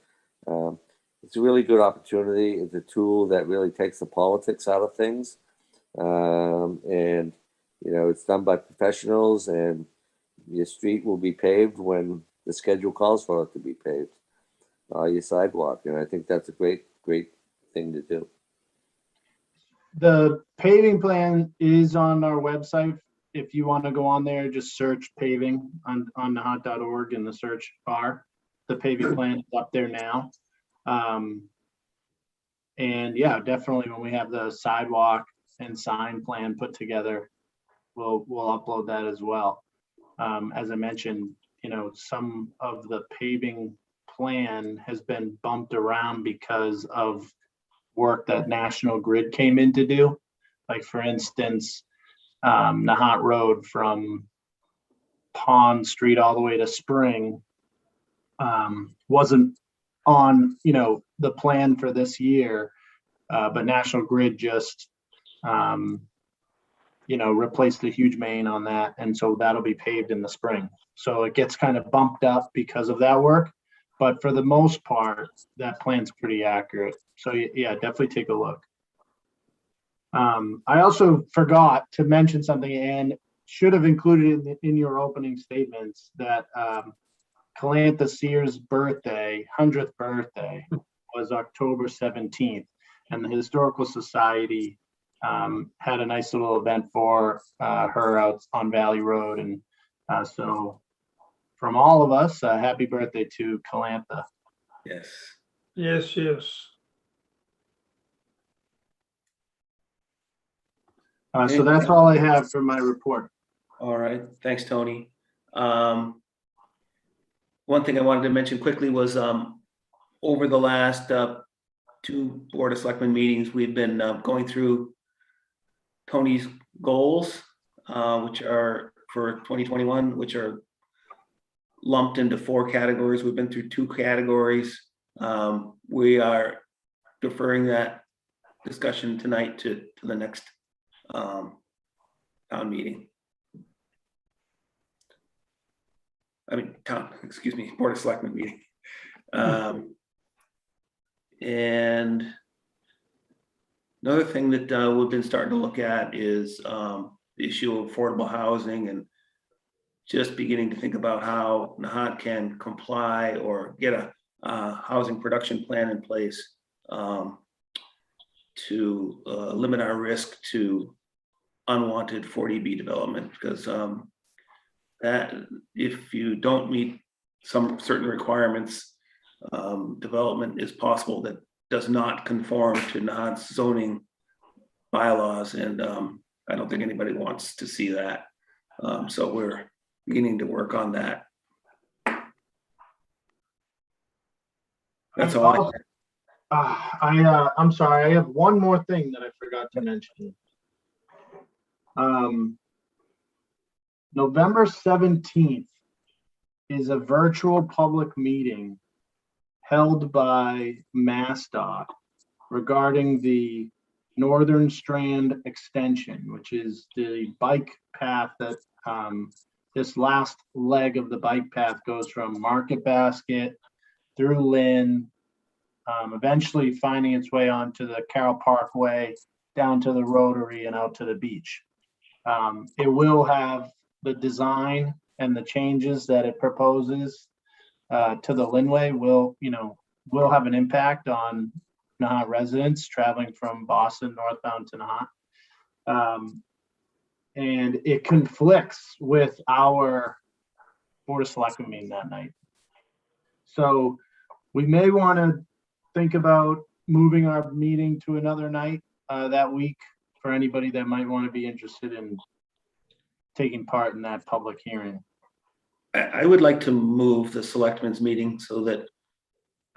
It's a really good opportunity. It's a tool that really takes the politics out of things. And, you know, it's done by professionals, and your street will be paved when the schedule calls for it to be paved, your sidewalk. And I think that's a great thing to do. The paving plan is on our website. If you want to go on there, just search paving on nahant.org in the search bar. The paving plan is up there now. And yeah, definitely when we have the sidewalk and sign plan put together, we'll upload that as well. As I mentioned, you know, some of the paving plan has been bumped around because of work that National Grid came in to do. Like, for instance, Nahant Road from Pond Street all the way to Spring wasn't on, you know, the plan for this year, but National Grid just, you know, replaced the huge main on that, and so that'll be paved in the spring. So it gets kind of bumped up because of that work, but for the most part, that plan's pretty accurate. So yeah, definitely take a look. I also forgot to mention something, and should have included in your opening statements, that Calantha Sears' birthday, 100th birthday, was October 17th, and the Historical Society had a nice little event for her out on Valley Road. And so from all of us, happy birthday to Calantha. Yes. Yes, yes. So that's all I have for my report. All right. Thanks, Tony. One thing I wanted to mention quickly was over the last 2 Board of Selectmen meetings, we've been going through Tony's goals, which are for 2021, which are lumped into 4 categories. We've been through 2 categories. We are deferring that discussion tonight to the next town meeting. Board of Selectmen meeting. And another thing that we've been starting to look at is the issue of affordable housing, and just beginning to think about how Nahant can comply or get a housing production plan in place to limit our risk to unwanted 40B development, because that if you don't meet some certain requirements, development is possible that does not conform to Nahant's zoning bylaws, and I don't think anybody wants to see that. So we're beginning to work on that. That's all. I'm sorry, I have one more thing that I forgot to mention. November 17th is a virtual public meeting held by MassDOT regarding the Northern Strand extension, which is the bike path that this last leg of the bike path goes from Market Basket through Lynn, eventually finding its way onto the Carroll Parkway, down to the Rotary and out to the beach. It will have the design and the changes that it proposes to the Linway will have an impact on Nahant residents traveling from Boston northbound to Nahant. And it conflicts with our Board of Selectmen meeting that night. So we may want to think about moving our meeting to another night that week for anybody that might want to be interested in taking part in that public hearing. I would like to move the selectmen's meeting so that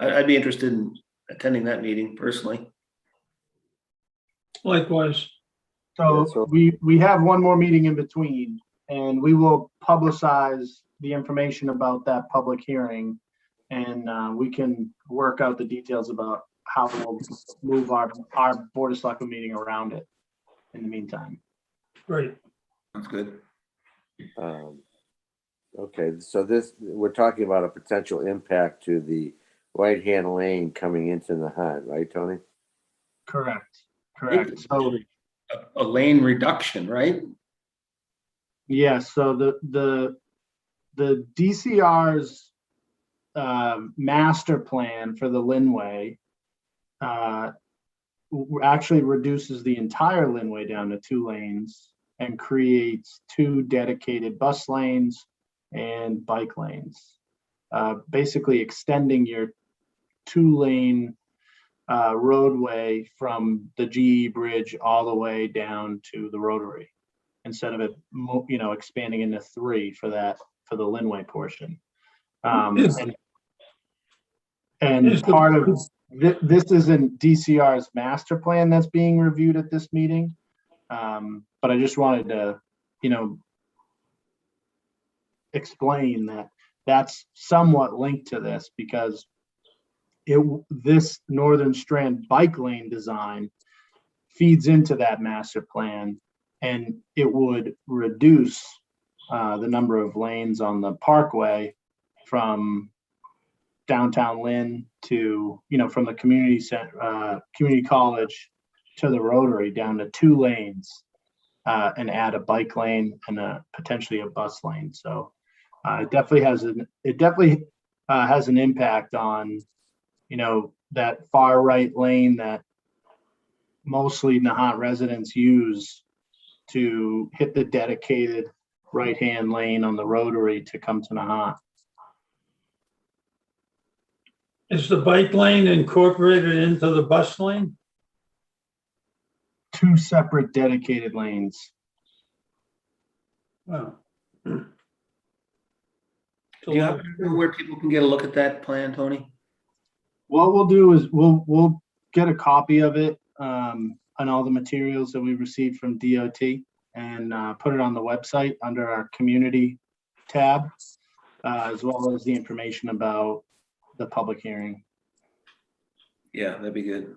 I'd be interested in attending that meeting personally. Likewise. So we have one more meeting in between, and we will publicize the information about that public hearing, and we can work out the details about how we'll move our Board of Selectmen meeting around it in the meantime. Great. Sounds good. Okay, so we're talking about a potential impact to the right-hand lane coming into Nahant, right, Tony? Correct. So A lane reduction, right? yeah, so the DCR's master plan for the Linway actually reduces the entire Linway down to 2 lanes and creates 2 dedicated bus lanes and bike lanes, basically extending your 2-lane roadway from the GE bridge all the way down to the Rotary, instead of it, expanding into 3 for the Linway portion. And part of this isn't DCR's master plan that's being reviewed at this meeting, but I just wanted to, explain that that's somewhat linked to this, because this Northern Strand bike lane design feeds into that master plan, and it would reduce the number of lanes on the Parkway from downtown Lynn to, from the community center, community college to the Rotary down to 2 lanes, and add a bike lane and potentially a bus lane. So it definitely has an impact on, that far right lane that mostly Nahant residents use to hit the dedicated right-hand lane on the Rotary to come to Nahant. Is the bike lane incorporated into the bus lane? 2 separate dedicated lanes. Wow. Do you happen to know where people can get a look at that plan, Tony? What we'll do is we'll get a copy of it and all the materials that we received from DOT and put it on the website under our community tab, as well as the information about the public hearing. Yeah, that'd be good.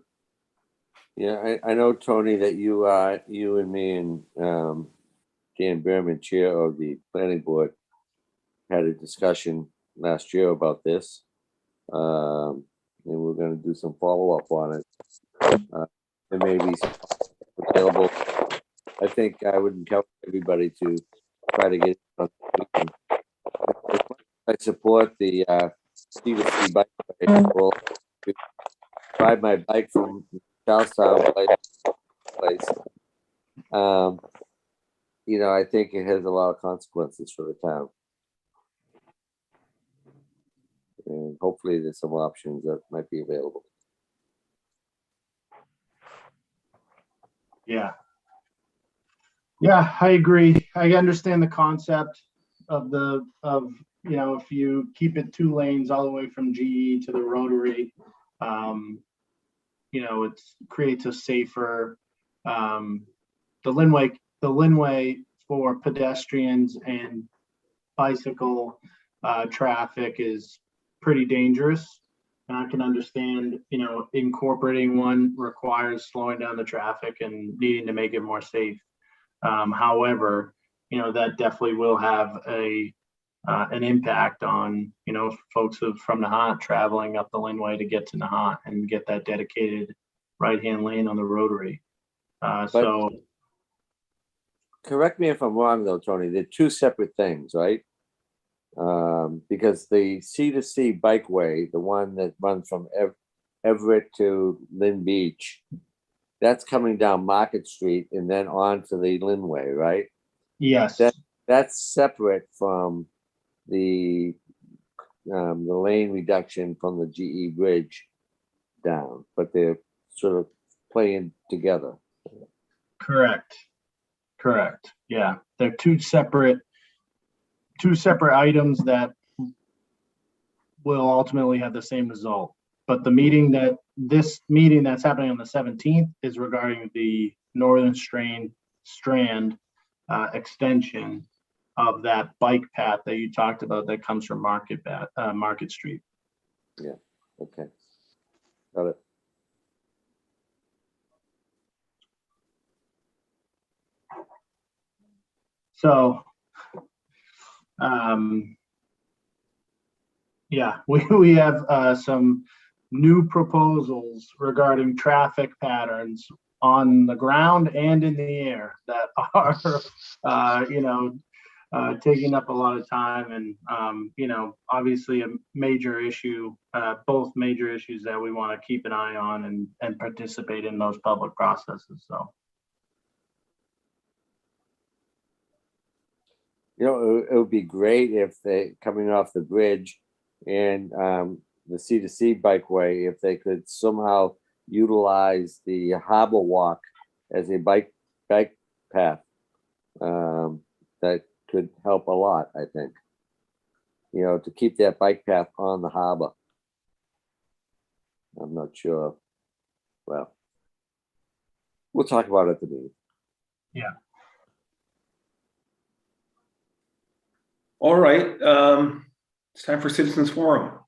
Yeah, I know, Tony, that you and me and Dan Behrman, chair of the planning board, had a discussion last year about this. And we're going to do some follow-up on it. There may be available. I think I would encourage everybody to try to get it. I support the C2C bike ride. Well, ride my bike from Charlestown place. I think it has a lot of consequences for the town. And hopefully there's some options that might be available. Yeah, I agree. I understand the concept of if you keep it 2 lanes all the way from GE to the Rotary, it creates a safer, the Linway for pedestrians and bicycle traffic is pretty dangerous. And I can understand, incorporating one requires slowing down the traffic and needing to make it more safe. However, that definitely will have an impact on, folks from Nahant traveling up the Linway to get to Nahant and get that dedicated right-hand lane on the rotary. So Correct me if I'm wrong though, Tony, they're two separate things, right? Because the C2C bikeway, the one that runs from Everett to Lynn Beach, that's coming down Market Street and then on to the Linway, right? yes, That's separate from the lane reduction from the GE Bridge down, but they're sort of playing together. correct. Yeah, they're two separate items that will ultimately have the same result. But this meeting that's happening on the 17th is regarding the Northern Strand extension of that bike path that you talked about that comes from Market Street. Yeah, okay. Got it. So, yeah, we have some new proposals regarding traffic patterns on the ground and in the air that are, taking up a lot of time and, obviously a major issue, both major issues that we want to keep an eye on and participate in those public processes. So. It would be great if they coming off the bridge and the C2C bikeway, if they could somehow utilize the harbor walk as a bike path. That could help a lot, I think. To keep that bike path on the harbor. I'm not sure. Well, we'll talk about it at the meeting. Yeah. All right, it's time for citizens forum.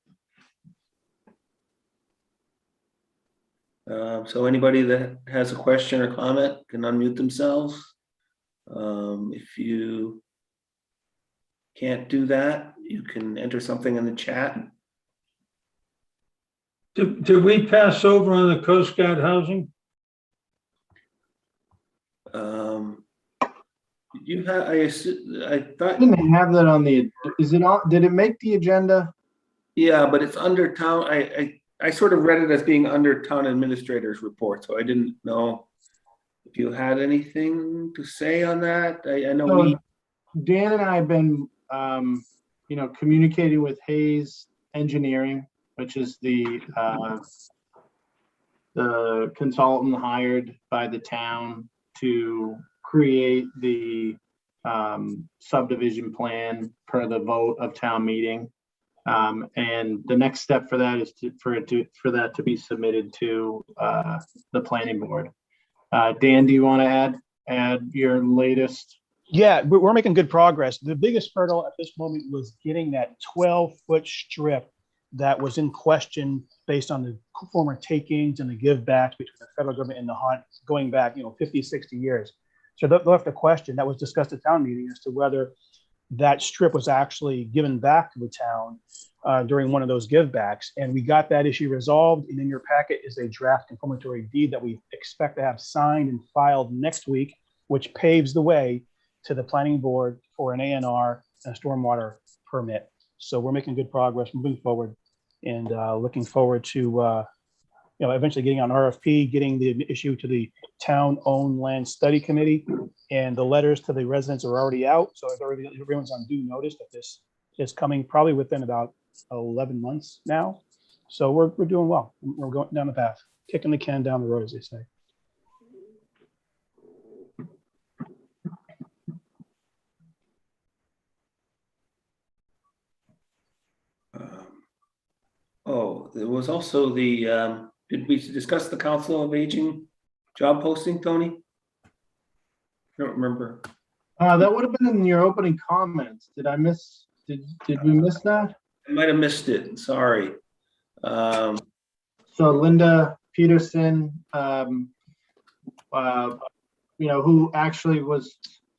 So anybody that has a question or comment can unmute themselves. If you can't do that, you can enter something in the chat. Did we pass over on the Coast Guard housing? You have, I thought, Didn't have that on the, did it make the agenda? yeah, but it's under town. I sort of read it as being under town administrator's report, so I didn't know if you had anything to say on that. I know Dan and I have been, communicating with Hayes Engineering, which is the consultant hired by the town to create the subdivision plan per the vote of town meeting. And the next step for that is for that to be submitted to the planning board. Dan, do you want to add your latest? Yeah, we're making good progress. The biggest hurdle at this moment was getting that 12-foot strip that was in question based on the former takings and the give backs between the federal government and the Nahant going back, 50, 60 years. So they'll have to question, that was discussed at town meeting as to whether that strip was actually given back to the town during one of those give backs. And we got that issue resolved. And in your packet is a draft confirmatory deed that we expect to have signed and filed next week, which paves the way to the planning board for an A&R and a stormwater permit. So we're making good progress moving forward and looking forward to eventually getting on RFP, getting the issue to the town-owned land study committee, and the letters to the residents are already out. So everyone's on due notice that this is coming probably within about 11 months now. So we're doing well. We're going down the path, kicking the can down the road, as they say. There was also the, did we discuss the Council of Aging job posting, Tony? I don't remember. That would have been in your opening comments. Did we miss that? I might have missed it, sorry. So Linda Peterson, who actually was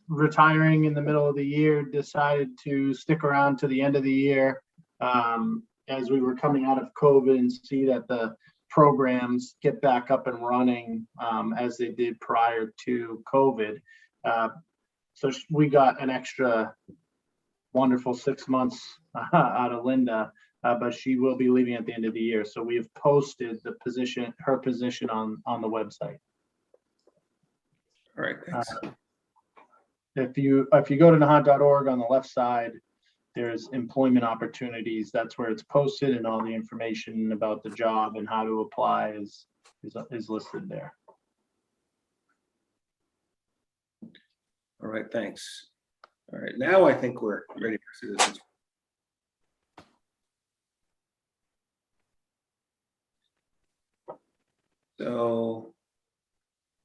retiring in the middle of the year, decided to stick around to the end of the year as we were coming out of COVID and see that the programs get back up and running as they did prior to COVID. So we got an extra wonderful 6 months out of Linda, but she will be leaving at the end of the year. So we have posted her position on the website. All right, thanks. If you go to nahant.org, on the left side, there's employment opportunities. That's where it's posted, and all the information about the job and how to apply is listed there. All right, thanks. All right, now I think we're ready for citizens. So,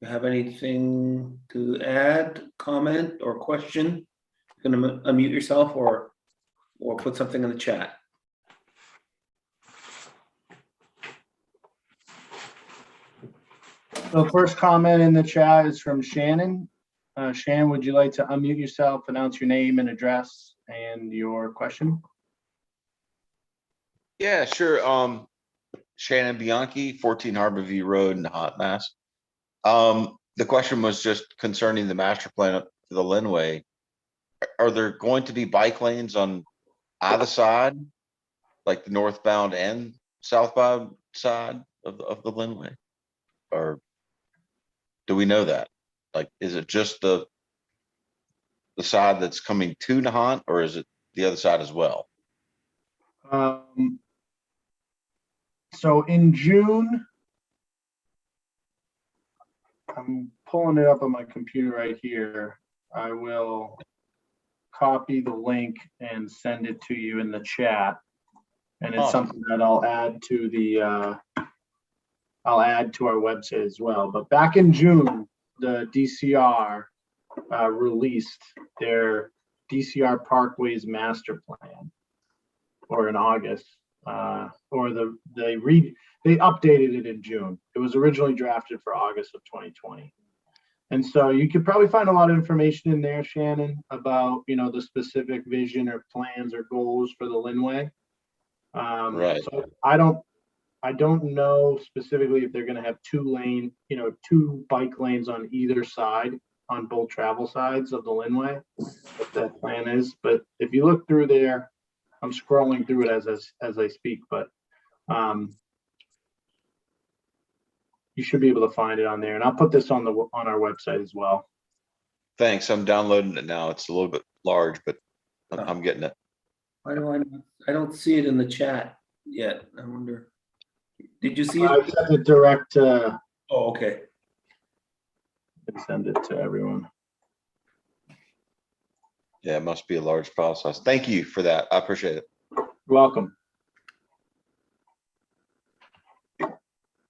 you have anything to add, comment, or question? You're gonna unmute yourself or put something in the chat. So first comment in the chat is from Shannon. Shannon, would you like to unmute yourself, announce your name and address and your question? Yeah, sure. Shannon Bianchi, 14 Harborview Road in Nahant, Mass. The question was just concerning the master plan for the Linway. Are there going to be bike lanes on either side, like the northbound and southbound side of the Linway? Or do we know that? Like, is it just the side that's coming to Nahant, or is it the other side as well? So in June, I'm pulling it up on my computer right here. I will copy the link and send it to you in the chat. And it's Awesome. something that I'll add to our website as well. But back in June, the DCR released their DCR Parkways master plan, or in August, they updated it in June. It was originally drafted for August of 2020. And so you could probably find a lot of information in there, Shannon, about, the specific vision or plans or goals for the Linway. Right. So I don't know specifically if they're going to have two bike lanes on either side, on both travel sides of the Linway, what that plan is. But if you look through there, I'm scrolling through it as I speak, but you should be able to find it on there. And I'll put this on our website as well. Thanks. I'm downloading it now. It's a little bit large, but I'm getting it. Why do I don't see it in the chat yet? I wonder. Did you see I it? sent it direct to. Oh, okay. Send it to everyone. Yeah, it must be a large file size. Thank you for that. I appreciate it. You're welcome.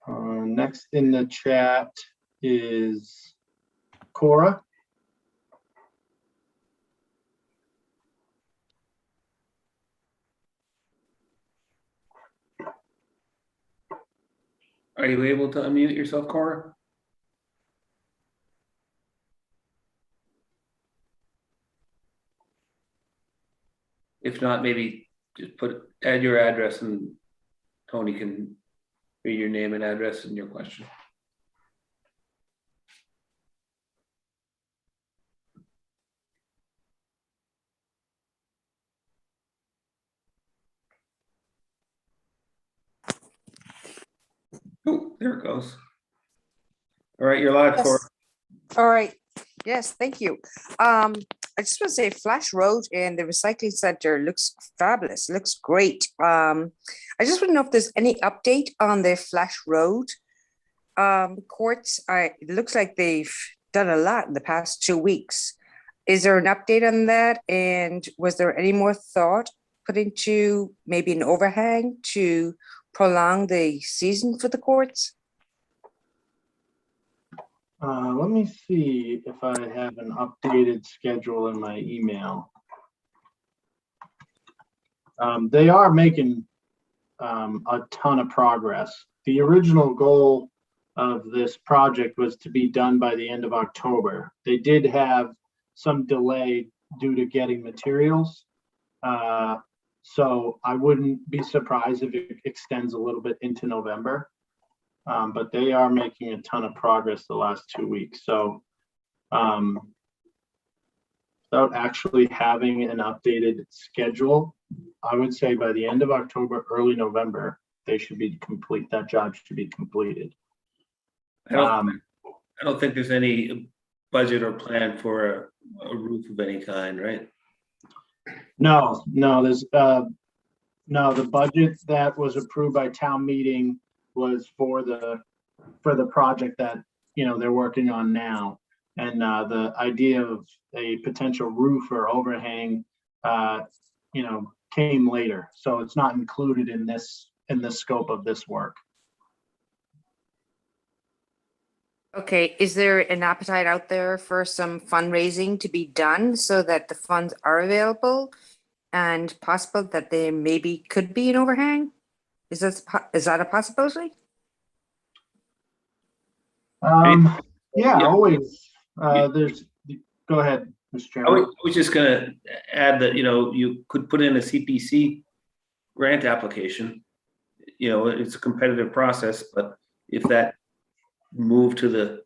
Next in the chat is Cora. Are you able to unmute yourself, Cora? If not, maybe just add your address and Tony can read your name and address and your question. Oh, there it goes. All right, you're live, Cora. All right. Yes, thank you. I just want to say Flash Road and the recycling center looks fabulous, looks great. I just want to know if there's any update on the Flash Road courts. It looks like they've done a lot in the past 2 weeks. Is there an update on that? And was there any more thought put into maybe an overhang to prolong the season for the courts? Let me see if I have an updated schedule in my email. They are making a ton of progress. The original goal of this project was to be done by the end of October. They did have some delay due to getting materials. So I wouldn't be surprised if it extends a little bit into November. But they are making a ton of progress the last 2 weeks. So without actually having an updated schedule, I would say by the end of October, early November, they should be complete. That job should be completed. I don't think there's any budget or plan for a roof of any kind, right? No, there's no, the budget that was approved by town meeting was for the project that, you know, they're working on now. And the idea of a potential roof or overhang, you know, came later. So it's not included in the scope of this work. Okay, is there an appetite out there for some fundraising to be done so that the funds are available and possible that there maybe could be an overhang? Is that a possibility? Yeah, Yeah. always. Go ahead, Mr. I Chairman. was just gonna add that, you know, you could put in a CPC grant application. You know, it's a competitive process, but if that moved to the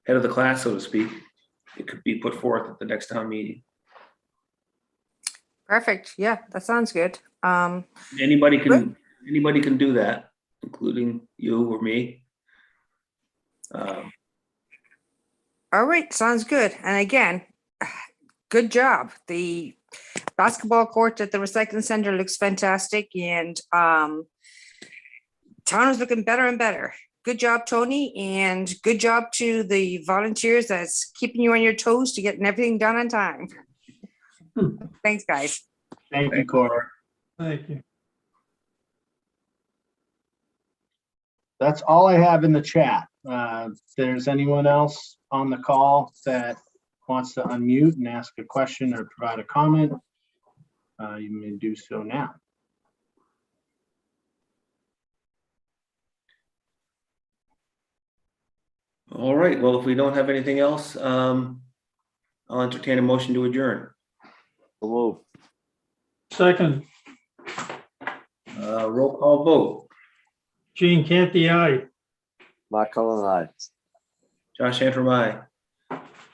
head of the class, so to speak, it could be put forth at the next town meeting. Perfect. Yeah, that sounds good. Anybody can do that, including you or me. All right, sounds good. And again, good job. The basketball court at the recycling center looks fantastic, and town is looking better and better. Good job, Tony, and good job to the volunteers that's keeping you on your toes to getting everything done on time. Thanks, guys. Thank you, Cora. Thank you. That's all I have in the chat. If there's anyone else on the call that wants to unmute and ask a question or provide a comment, you may do so now. All right, well, if we don't have anything else, I'll entertain a motion to adjourn. Move. Second, Roll call vote. Gene Canty, aye. Mark Cullen, aye. Josh Antrim, aye.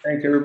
Thank you, everybody.